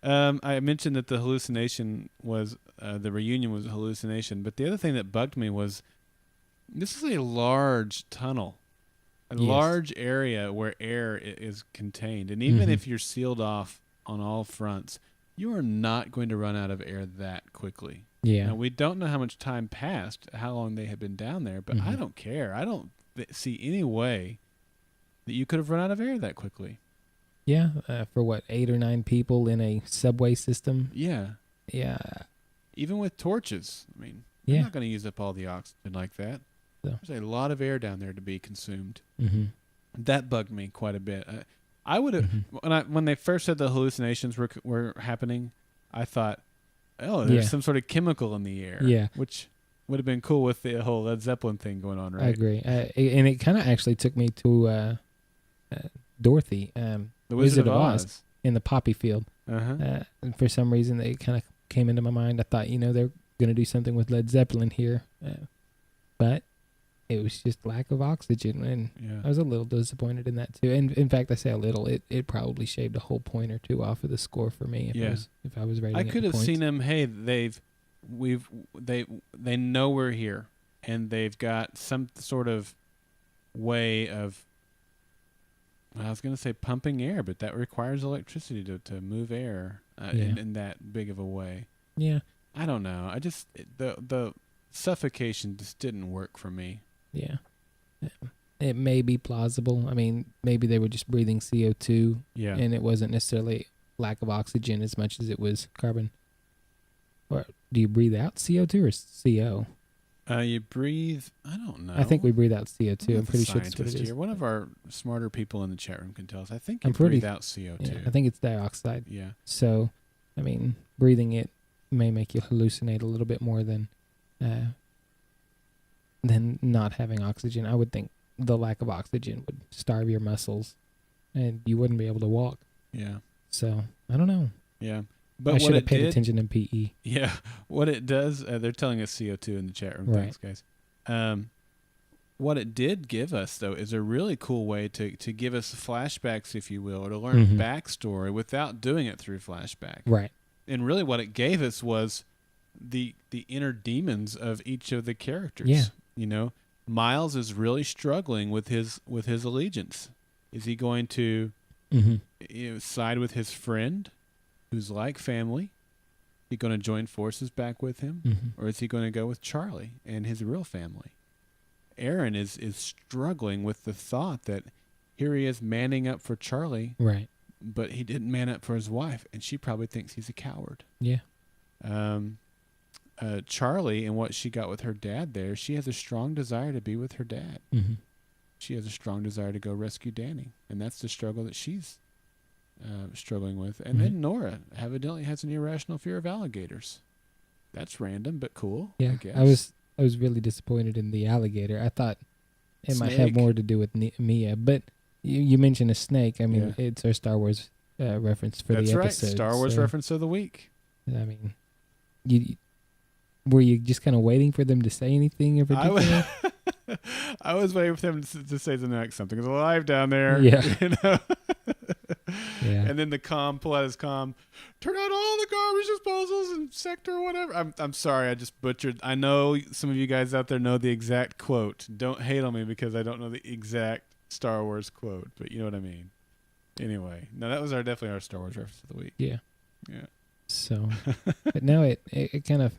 I mentioned that the hallucination was the reunion was a hallucination, but the other thing that bugged me was this is a large tunnel, a large area where air is contained, and even if you're sealed off on all fronts, you are not going to run out of air that quickly. Yeah. Now, we don't know how much time passed, how long they had been down there, but I don't care. I don't see any way that you could have run out of air that quickly. Yeah, for what, 8 or 9 people in a subway system? Yeah. Yeah. Even with torches. I mean, you're not going to use up all the oxygen like that. So. There's a lot of air down there to be consumed. Mm-hmm. That bugged me quite a bit. I would have, when they first said the hallucinations were happening, I thought, oh, there's some sort of chemical in the air. Yeah. Which would have been cool with the whole Led Zeppelin thing going on, right? I agree. And it kind of actually took me to Dorothy, the Wizard of Oz, in the poppy field. And for some reason, it kind of came into my mind. I thought, they're going to do something with Led Zeppelin here. But it was just lack of oxygen. And I was a little disappointed in that, too. And in fact, I say a little. It probably shaved a whole point or two off of the score for me if I was rating it. I could have seen them, hey, they know we're here. And they've got some sort of way of, I was going to say pumping air, but that requires electricity to move air in that big of a way. Yeah. I don't know. The suffocation just didn't work for me. Yeah. It may be plausible. I mean, maybe they were just breathing CO2. Yeah. And it wasn't necessarily lack of oxygen as much as it was carbon. Or do you breathe out CO2 or CO? You breathe, I don't know. I think we breathe out CO2. I'm pretty sure that's what it is. Here. One of our smarter people in the chat room can tell us. I think you breathe out CO2. Yeah, I think it's dioxide. Yeah. So, I mean, breathing it may make you hallucinate a little bit more than not having oxygen. I would think the lack of oxygen would starve your muscles and you wouldn't be able to walk. Yeah. So, I don't know. Yeah. But I should have paid attention in PE. Yeah. What it does, they're telling us CO2 in the chat room. Right. Thanks, guys. What it did give us, though, is a really cool way to give us flashbacks, if you will, or to learn backstory without doing it through flashback. Right. And really what it gave us was the inner demons of each of the characters. Yeah. Miles is really struggling with his allegiance. Is he going to side with his friend, who's like family? Is he going to join forces back with him? Or is he going to go with Charlie and his real family? Aaron is struggling with the thought that here he is manning up for Charlie. Right. But he didn't man up for his wife, and she probably thinks he's a coward. Yeah. Charlie and what she got with her dad there, she has a strong desire to be with her dad. She has a strong desire to go rescue Danny, and that's the struggle that she's struggling with. And then Nora evidently has an irrational fear of alligators. That's random, but cool. Yeah, I guess. I was really disappointed in the alligator. I thought it might have more to do with Mia, but You mentioned a snake. I mean, Yeah. it's our Star Wars reference for That's the right. episode. Star Wars so, reference of the week. I mean, you were you just kind of waiting for them to say anything in I was, particular? I was waiting for them to say something like something's alive down there. Yeah. You know? Yeah. And then the pull out his turn out all the garbage disposals in sector whatever. I'm sorry, I just butchered. I know some of you guys out there know the exact quote. Don't hate on me because I don't know the exact Star Wars quote, but you know what I mean. Anyway, no, that was definitely our Star Wars reference of the week. Yeah. Yeah. So, but now it kind of,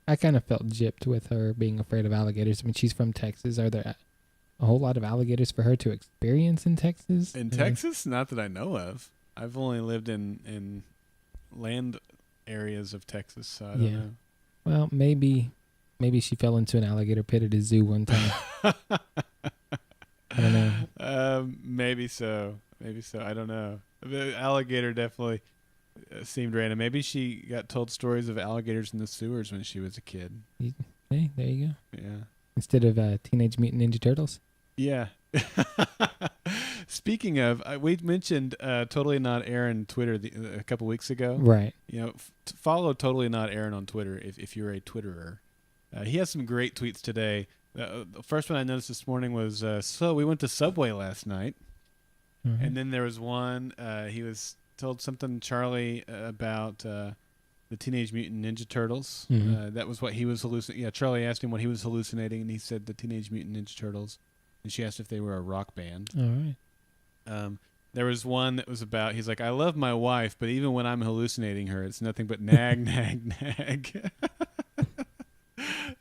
I kind of felt gypped with her being afraid of alligators. I mean, she's from Texas. Are there a whole lot of alligators for her to experience in Texas? In Texas, not that I know of. I've only lived in land areas of Texas, so I don't know. Well, maybe she fell into an alligator pit at a zoo one time. I don't know. Maybe so. Maybe so. I don't know. The alligator definitely seemed random. Maybe she got told stories of alligators in the sewers when she was a kid. Hey, there you go. Yeah. Instead of Teenage Mutant Ninja Turtles. Yeah. Speaking of, we mentioned Totally Not Aaron Twitter a couple weeks ago. Right. You know, follow Totally Not Aaron on Twitter if you're a Twitterer. He has some great tweets today. The first one I noticed this morning was, so we went to Subway last night. Mm-hmm. And then there was one, he was told something, Charlie, about the Teenage Mutant Ninja Turtles. Mm-hmm. That was what he was hallucinating. Yeah, Charlie asked him what he was hallucinating, and he said the Teenage Mutant Ninja Turtles. And she asked if they were a rock band. All right. There was one that was about, he's like, I love my wife, but even when I'm hallucinating her, it's nothing but nag, nag, nag.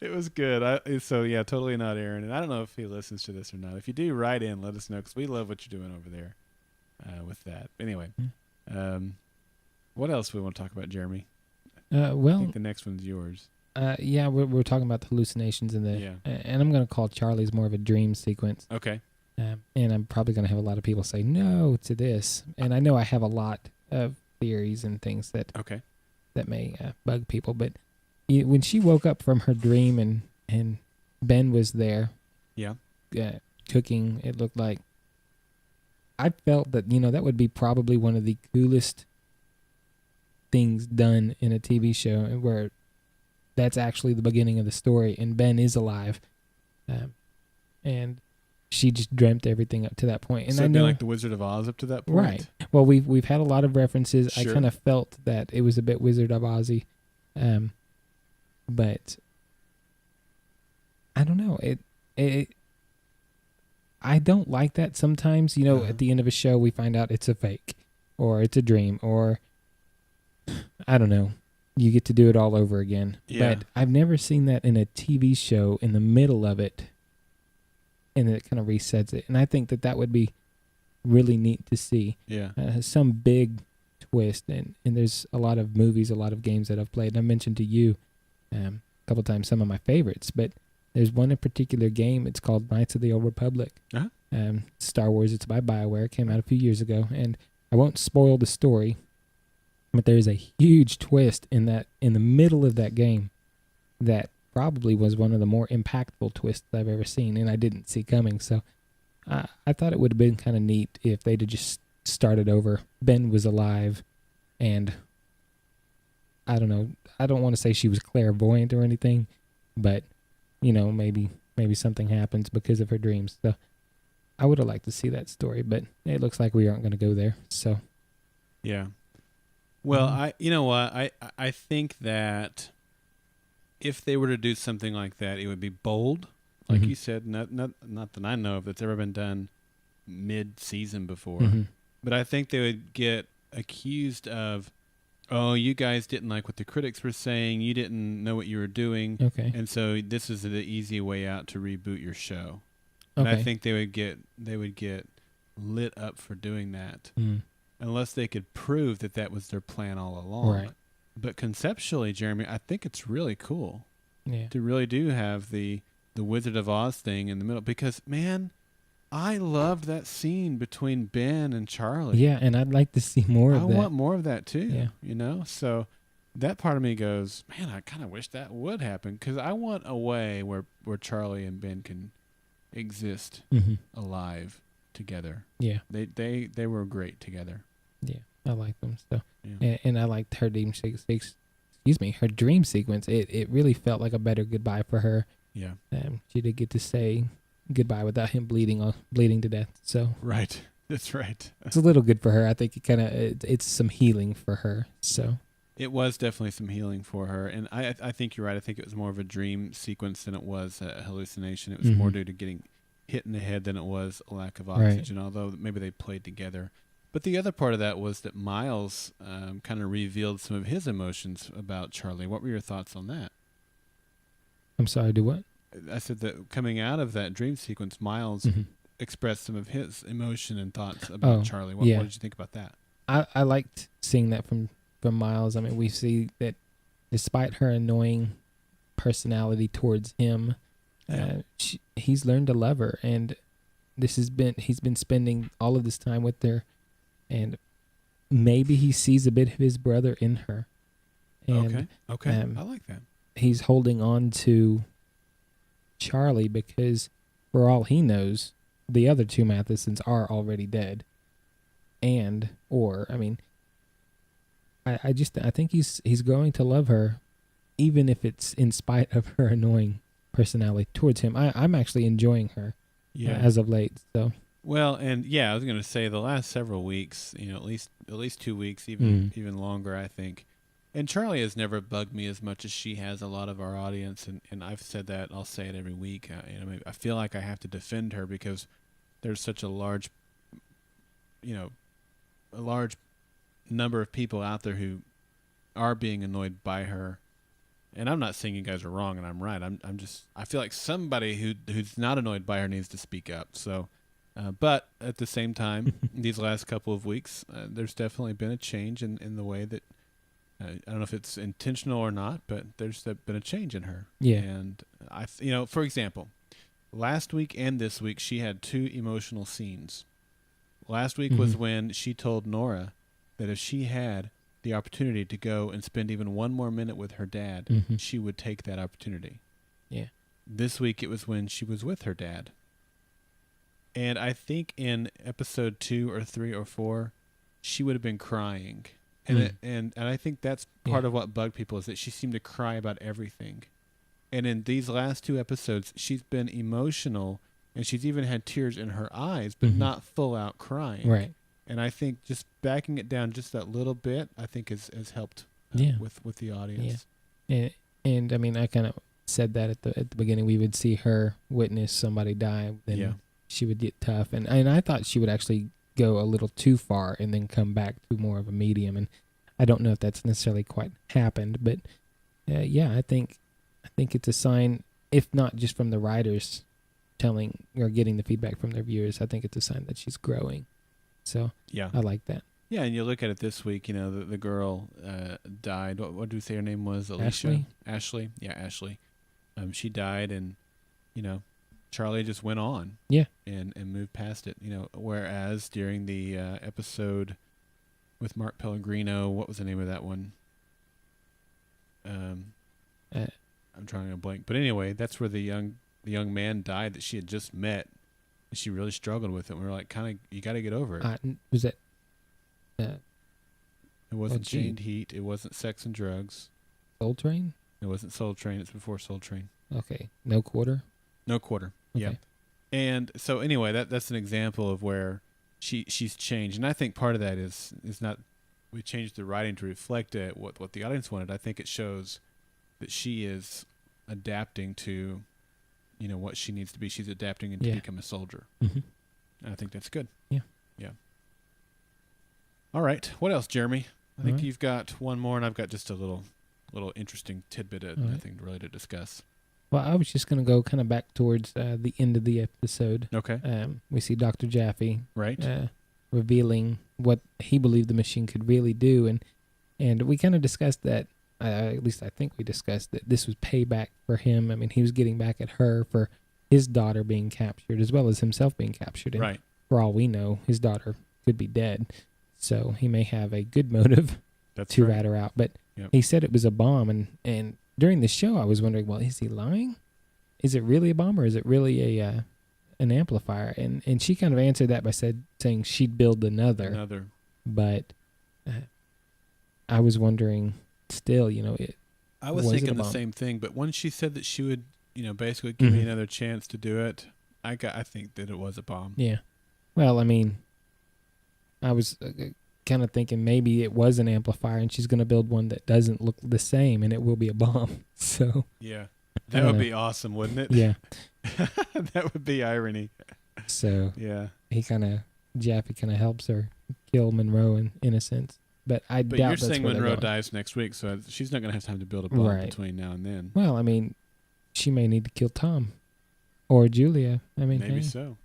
It was good. So, yeah, Totally Not Aaron. And I don't know if he listens to this or not. If you do, write in, let us know, because we love what you're doing over there with that. Anyway, what else do we want to talk about, Jeremy? I think the next one's yours. Yeah, we're talking about the hallucinations and and I'm going to call Charlie's more of a dream sequence. Okay. And I'm probably going to have a lot of people say no to this. And I know I have a lot of theories and things that may bug people. But when she woke up from her dream and Ben was there, cooking, it looked like, I felt that, that would be probably one of the coolest things done in a TV show where that's actually the beginning of the story and Ben is alive. And she just dreamt everything up to that point. And so I know, like the Wizard of Oz up to that point? Right. Well, we've had a lot of references. Sure. I kind of felt that it was a bit Wizard of Ozzy. But I don't know. I don't like that sometimes. At the end of a show, we find out it's a fake or it's a dream or I don't know. You get to do it all over again. Yeah. But I've never seen that in a TV show in the middle of it and it kind of resets it. And I think that would be really neat to see. Yeah. Some big twist. And there's a lot of movies, a lot of games that I've played. And I mentioned to you a couple times some of my favorites, but there's one in particular game. It's called Knights of the Old Republic. Star Wars. It's by BioWare. It came out a few years ago. And I won't spoil the story, but there's a huge twist in the middle of that game that probably was one of the more impactful twists I've ever seen, and I didn't see coming. So I thought it would have been kind of neat if they'd have just started over. Ben was alive, and I don't know. I don't want to say she was clairvoyant or anything, but maybe something happens because of her dreams. So I would have liked to see that story, but it looks like we aren't going to go there. So yeah. Well, you know what? I think that if they were to do something like that, it would be bold, like you said. Not that I know of that's ever been done mid-season before. But I think they would get accused of, oh, you guys didn't like what the critics were saying. You didn't know what you were doing. Okay. And so this is the easy way out to reboot your show. And I think they would get lit up for doing that. Unless they could prove that was their plan all along. Right. But conceptually, Jeremy, I think it's really cool to really do have the Wizard of Oz thing in the middle. Because, man, I loved that scene between Ben and Charlie. Yeah, and I'd like to see more of that. I want more of that, too. Yeah. So that part of me goes, man, I kind of wish that would happen. Because I want a way where Charlie and Ben can exist alive together. Yeah. They were great together. Yeah. I like them. So, Yeah. and I liked her dream her dream sequence. It really felt like a better goodbye for her. Yeah. She did get to say goodbye without him bleeding to death. So Right. That's right. it's a little good for her. I think it's some healing for her. So It was definitely some healing for her, and I think you're right. I think it was more of a dream sequence than it was a hallucination. It was more due to getting hit in the head than it was a lack of oxygen, although maybe they played together. But the other part of that was that Miles kind of revealed some of his emotions about Charlie. What were your thoughts on that? I'm sorry, do what? I said that coming out of that dream sequence, Miles expressed some of his emotion and thoughts about Charlie. What did you think about that? I liked seeing that from Miles. I mean, we see that despite her annoying personality towards him, he's learned to love her, and he's been spending all of this time with her, and maybe he sees a bit of his brother in her. And, okay, I like that. He's holding on to Charlie because, for all he knows, the other two Mathesons are already dead. I think he's growing to love her, even if it's in spite of her annoying personality towards him. I'm actually enjoying her as of late. So well, and I was going to say the last several weeks, at least 2 weeks, even longer, I think. And Charlie has never bugged me as much as she has a lot of our audience, and I've said that. I'll say it every week. I feel like I have to defend her because there's such a large number of people out there who are being annoyed by her. And I'm not saying you guys are wrong and I'm right. I feel like somebody who's not annoyed by her needs to speak up. So, but at the same time, these last couple of weeks, there's definitely been a change in the way that, I don't know if it's intentional or not, but there's been a change in her. Yeah. And for example, last week and this week, she had 2 emotional scenes. Last week was when she told Nora that if she had the opportunity to go and spend even one more minute with her dad, she would take that opportunity. Yeah. This week it was when she was with her dad. And I think in episode 2 or 3 or 4, she would have been crying. And I think that's part of what bugged people, is that she seemed to cry about everything. And in these last 2 episodes, she's been emotional, and she's even had tears in her eyes, but not full out crying. Right. And I think just backing it down just that little bit, I think has helped with the audience. Yeah. And I mean, I kind of said that at the beginning. We would see her witness somebody die, then she would get tough. And I thought she would actually go a little too far and then come back to more of a medium. And I don't know if that's necessarily quite happened, but I think it's a sign, if not just from the writers telling or getting the feedback from their viewers, I think it's a sign that she's growing. So I like that. Yeah, and you look at it this week, the girl died. What did we say her name was? Alicia? Ashley. Yeah, Ashley. She died, and, Charlie just went on. Yeah. And moved past it, whereas during the episode with Mark Pellegrino, what was the name of that one? I'm trying to blank. But anyway, that's where the young man died that she had just met. And she really struggled with it. We were like, you got to get over it. Was that? It wasn't Chained Heat. It wasn't Sex and Drugs. Soul Train? It wasn't Soul Train. It's before Soul Train. Okay. No Quarter? No Quarter. Okay. Yeah. And so anyway, that's an example of where she's changed. And I think part of that is not, we changed the writing to reflect what the audience wanted. I think it shows that she is adapting to, what she needs to be. She's adapting to become a soldier. And I think that's good. Yeah. Yeah. All right. What else, Jeremy? I think you've got one more, and I've got just a little interesting tidbit of nothing really to discuss. Well, I was just going to go kind of back towards the end of the episode. Okay. We see Dr. Jaffe revealing what he believed the machine could really do. And we kind of discussed that, at least I think we discussed that this was payback for him. I mean, he was getting back at her for his daughter being captured as well as himself being captured. And for all we know, his daughter could be dead. So he may have a good motive to rat her out. But he said it was a bomb. And during the show, I was wondering, well, is he lying? Is it really a bomb, or is it really an amplifier, and she kind of answered that by saying she'd build another. But I was wondering still, I was thinking the same thing, but when she said that she would, basically give me another chance to do it, I think that it was a bomb. Yeah. Well, I mean, I was kind of thinking maybe it was an amplifier and she's going to build one that doesn't look the same and it will be a bomb. So yeah, that would be awesome, wouldn't it? Yeah. That would be irony. So yeah, Jaffe kind of helps her kill Monroe in a sense. But doubt you're that's saying where Monroe dies next week, so she's not going to have time to build a bomb between now and then. Well, I mean, she may need to kill Tom or Julia. I mean, maybe so.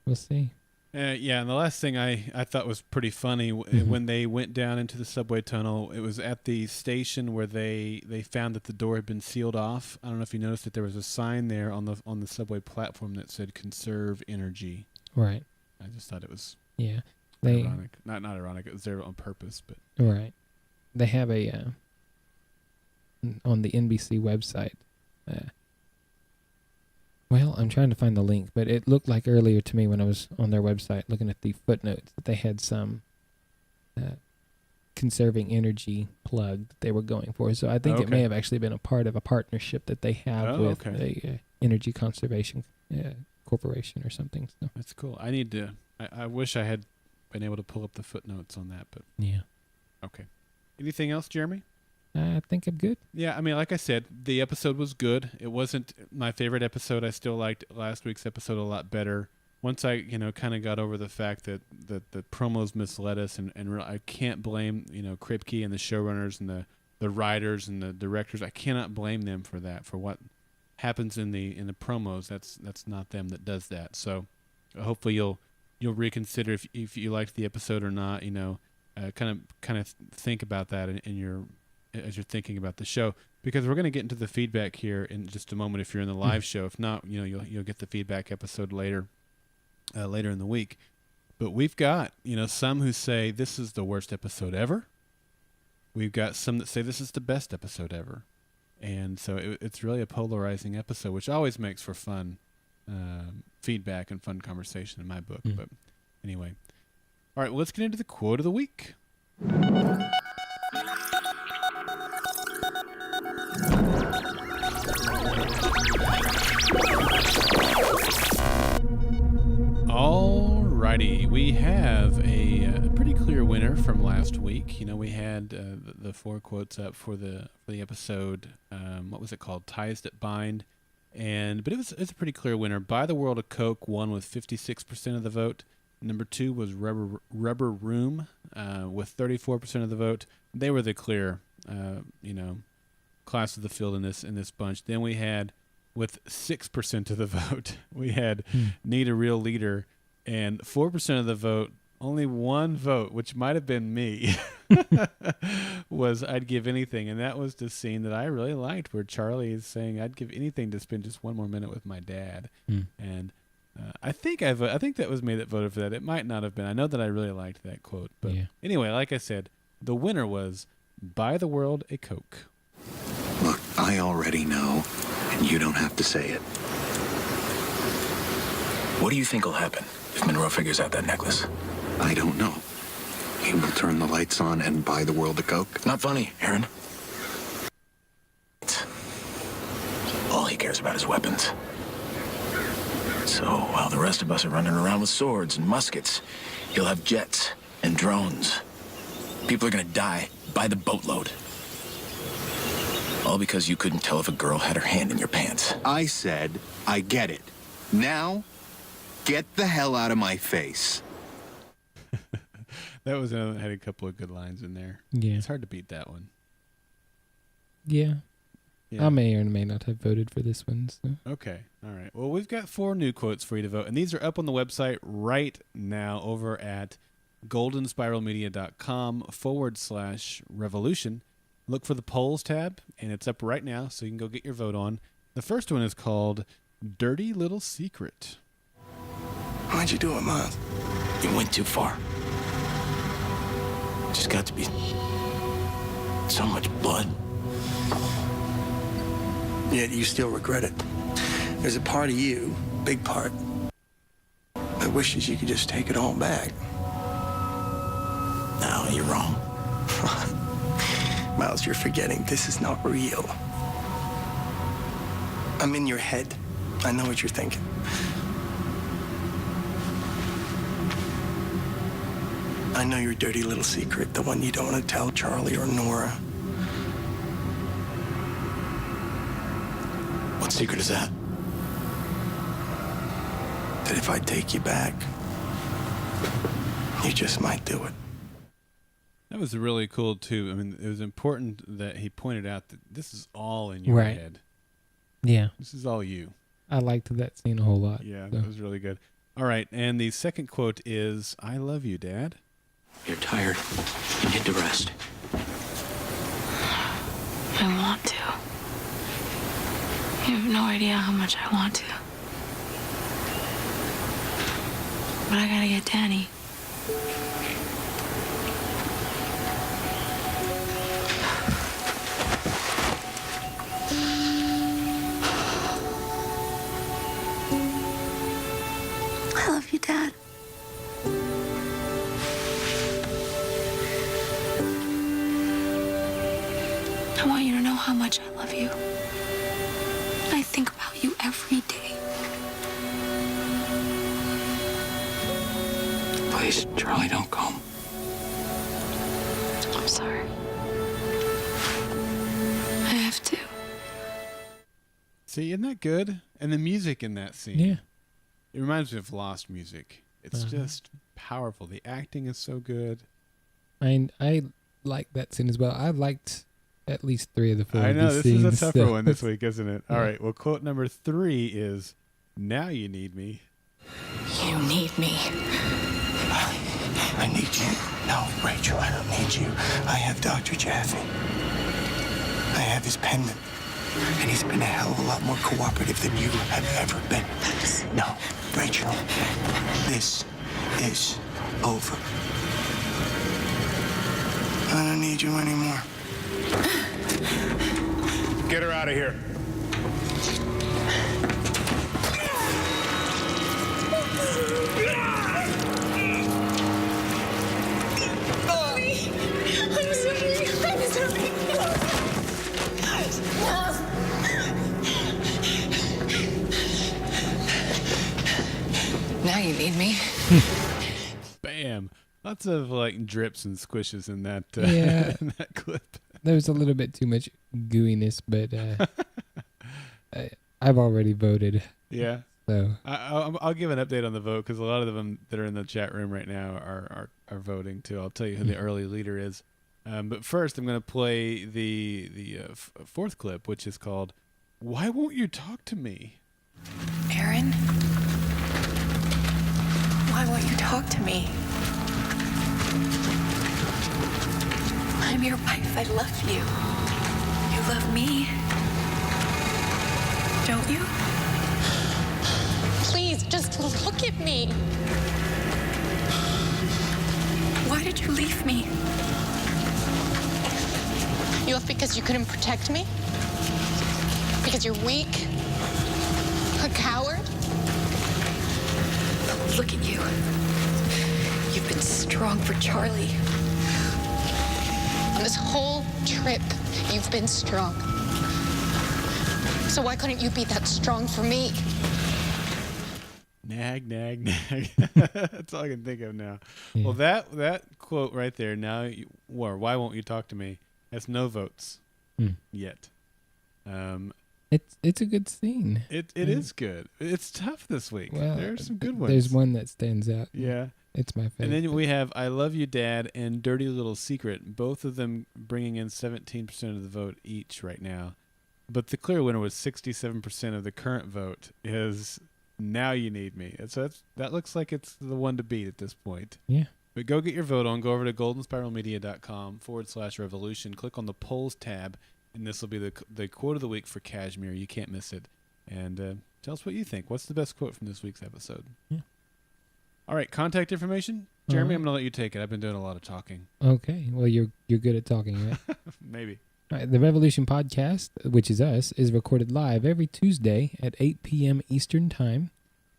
We'll see. Yeah, and the last thing I thought was pretty funny, when they went down into the subway tunnel, it was at the station where they found that the door had been sealed off. I don't know if you noticed that there was a sign there on the subway platform that said "Conserve Energy." Right. I just thought it was ironic. Not ironic. It was there on purpose, but right. They have a on the NBC website. Well, I'm trying to find the link, but it looked like earlier to me when I was on their website looking at the footnotes that they had some conserving energy plug that they were going for. So I think it may have actually been a part of a partnership that they have with a energy conservation corporation or something. So that's cool. I need to. I wish I had been able to pull up the footnotes on that, but yeah. Okay. Anything else, Jeremy? I think I'm good. Yeah, I mean, like I said, the episode was good. It wasn't my favorite episode. I still liked last week's episode a lot better. Once I, kind of got over the fact that the promos misled us, and I can't blame, Kripke and the showrunners and the writers and the directors. I cannot blame them for that, for what happens in the promos. That's not them that does that. So hopefully you'll reconsider if you liked the episode or not. Kind of think about that as you're thinking about the show, because we're going to get into the feedback here in just a moment if you're in the live show. If not, you'll get the feedback episode later in the week. But we've got, some who say this is the worst episode ever. We've got some that say this is the best episode ever. And so it's really a polarizing episode, which always makes for fun feedback and fun conversation in my book. But anyway. All right, well, let's get into the quote of the week. Alrighty, we have a pretty clear winner from last week. We had the 4 quotes up for the episode. What was it called? Ties That Bind. But it's a pretty clear winner. By the World of Coke won with 56% of the vote. Number 2 was Rubber Room with 34% of the vote. They were the clear, class of the field in this bunch. Then we had, with 6% of the vote, we had Need a Real Leader, and 4% of the vote, only 1 vote, which might have been me, was I'd Give Anything, and that was the scene that I really liked, where Charlie is saying, "I'd give anything to spend just one more minute with my dad," and I think that was me that voted for that. It might not have been. I know that I really liked that quote, but anyway, like I said, the winner was Buy the World a Coke. Look, I already know, and you don't have to say it. What do you think will happen if Monroe figures out that necklace? I don't know. He will turn the lights on and buy the world a Coke. Not funny, Aaron. All he cares about is weapons. So while the rest of us are running around with swords and muskets, he'll have jets and drones. People are gonna die by the boatload. All because you couldn't tell if a girl had her hand in your pants. I said, I get it. Now, get the hell out of my face. That had a couple of good lines in there. Yeah. It's hard to beat that one. Yeah. I may or may not have voted for this one. So. Okay. All right. Well, we've got 4 new quotes for you to vote, and these are up on the website right now over at goldenspiralmedia.com/revolution. Look for the polls tab, and it's up right now, so you can go get your vote on. The first one is called Dirty Little Secret. Why'd you do it, Miles? You went too far. Just got to be so much blood. Yet you still regret it. There's a part of you big part. My wish is you could just take it all back. No, you're wrong. Miles, you're forgetting this is not real. I'm in your head. I know what you're thinking. I know your dirty little secret, the one you don't want to tell Charlie or Nora. What secret is that? That if I take you back, you just might do it. That was really cool too. I mean, it was important that he pointed out that this is all in your Right. head. Yeah. This is all you. I liked that scene a whole lot. Yeah, so. that was really good. All right, and the second quote is, "I love you, Dad." You're tired. You need to rest. I want to. You have no idea how much I want to. But I gotta get Danny. I love you, Dad. I want you to know how much I love you. I think about you every day. Please, Charlie, don't come. I'm sorry. I have to. See, isn't that good? And the music in that scene. Yeah. It reminds me of Lost music. It's Uh-huh. just powerful. The acting is so good. I like that scene as well. I liked at least 3 of the 4 I of know, these this is scenes, a tougher so- one this week, isn't it? All Yeah. right, well, quote number 3 is, "Now you need me." You need me. I need you. No, Rachel, I don't need you. I have Dr. Jaffe. I have his pendant. And he's been a hell of a lot more cooperative than you have ever been. No, Rachel, this is over. I don't need you anymore. Get her out of here. Now you need me. Bam. Lots of like drips and squishes in that, Yeah. in that clip. There was a little bit too much gooiness, but I've already voted. Yeah. So I'll give an update on the vote because a lot of them that are in the chat room right now are voting too. I'll tell you who the early leader is. But first, I'm going to play the fourth clip, which is called "Why Won't You Talk to Me?" Aaron? Why won't you talk to me? I'm your wife. I love you. You love me. Don't you? Please, just look at me. Why did you leave me? You left because you couldn't protect me? Because you're weak? A coward? Look at you. You've been strong for Charlie. On this whole trip, you've been strong. So why couldn't you be that strong for me? Nag, nag, nag. That's all I can think of now. Yeah. Well, that quote right there. Or why won't you talk to me? Has no votes yet. it's a good scene. It is good. It's tough this week. Well, There are some good ones. There's one that stands out. Yeah. It's my favorite. And then we have "I Love You, Dad" and "Dirty Little Secret," both of them bringing in 17% of the vote each right now. But the clear winner with 67% of the current vote is "Now You Need Me." And so that looks like it's the one to beat at this point. Yeah. But go get your vote on. Go over to goldenspiralmedia.com/revolution. Click on the polls tab, and this will be the quote of the week for Kashmir. You can't miss it. And tell us what you think. What's the best quote from this week's episode? Yeah. All right, contact information. Jeremy, right. I'm going to let you take it. I've been doing a lot of talking. Okay. Well, you're good at talking, right? Maybe. All right, the Revolution podcast, which is us, is recorded live every Tuesday at 8 p.m. Eastern Time.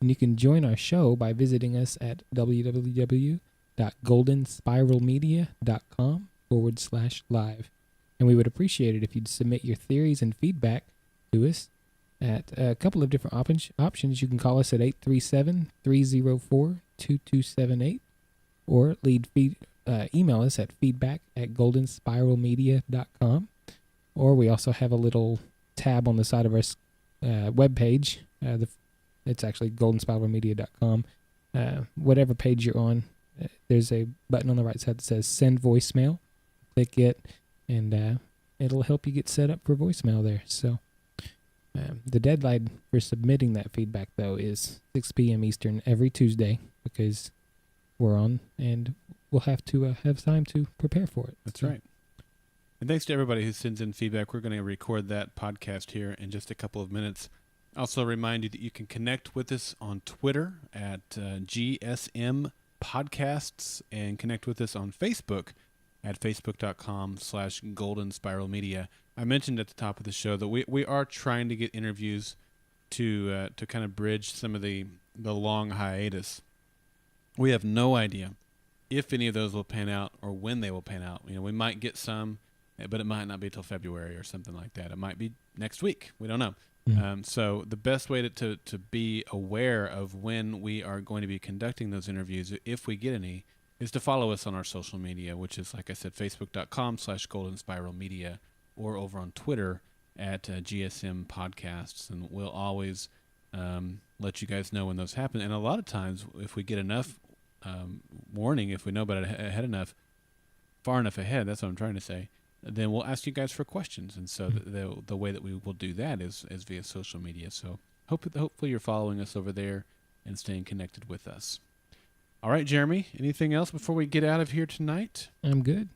And you can join our show by visiting us at www.goldenspiralmedia.com/live. And we would appreciate it if you'd submit your theories and feedback to us at a couple of different options. You can call us at 837-304-2278 or email us at feedback@goldenspiralmedia.com. Or we also have a little tab on the side of our webpage. It's actually goldenspiralmedia.com. Whatever page you're on, there's a button on the right side that says send voicemail. Click it, and it'll help you get set up for voicemail there. So the deadline for submitting that feedback, though, is 6 p.m. Eastern every Tuesday, because we're on and we'll have to have time to prepare for it. That's right. And thanks to everybody who sends in feedback. We're going to record that podcast here in just a couple of minutes. Also remind you that you can connect with us on Twitter at GSM Podcasts, and connect with us on Facebook at facebook.com/Golden Spiral Media. I mentioned at the top of the show that we are trying to get interviews to kind of bridge some of the long hiatus. We have no idea if any of those will pan out or when they will pan out. We might get some, but it might not be till February or something like that. It might be next week. We don't know. So the best way to be aware of when we are going to be conducting those interviews, if we get any, is to follow us on our social media, which is, like I said, facebook.com/Golden Spiral Media, or over on Twitter at GSM Podcasts. And we'll always let you guys know when those happen. And a lot of times, if we get enough warning, if we know about it far enough ahead, that's what I'm trying to say, then we'll ask you guys for questions. And so the way that we will do that is via social media. So hopefully you're following us over there and staying connected with us. All right, Jeremy, anything else before we get out of here tonight? I'm good.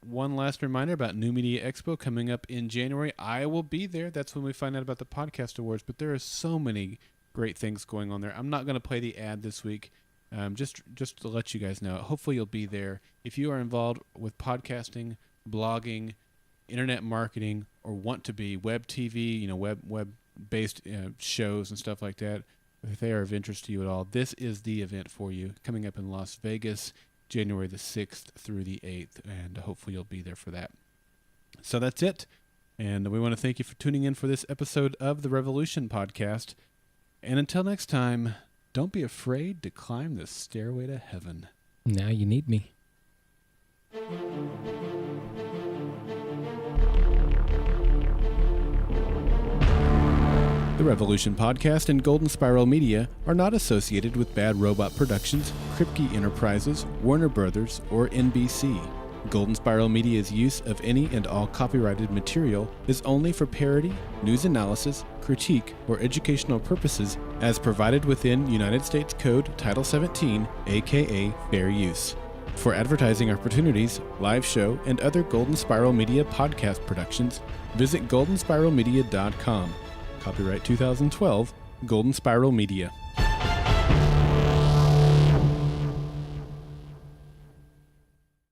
One last reminder about New Media Expo coming up in January. I will be there. That's when we find out about the podcast awards, but there are so many great things going on there. I'm not going to play the ad this week, just to let you guys know. Hopefully you'll be there. If you are involved with podcasting, blogging, internet marketing, or want to be web TV, web-based shows and stuff like that, if they are of interest to you at all, this is the event for you, coming up in Las Vegas, January the 6th through the 8th, and hopefully you'll be there for that. So that's it, and we want to thank you for tuning in for this episode of the Revolution Podcast, and until next time, don't be afraid to climb the stairway to heaven. Now you need me. The Revolution Podcast and Golden Spiral Media are not associated with Bad Robot Productions, Kripke Enterprises, Warner Brothers, or NBC. Golden Spiral Media's use of any and all copyrighted material is only for parody, news analysis, critique, or educational purposes as provided within United States Code Title 17, aka Fair Use. For advertising opportunities, live show, and other Golden Spiral Media podcast productions, visit goldenspiralmedia.com. Copyright 2012, Golden Spiral Media.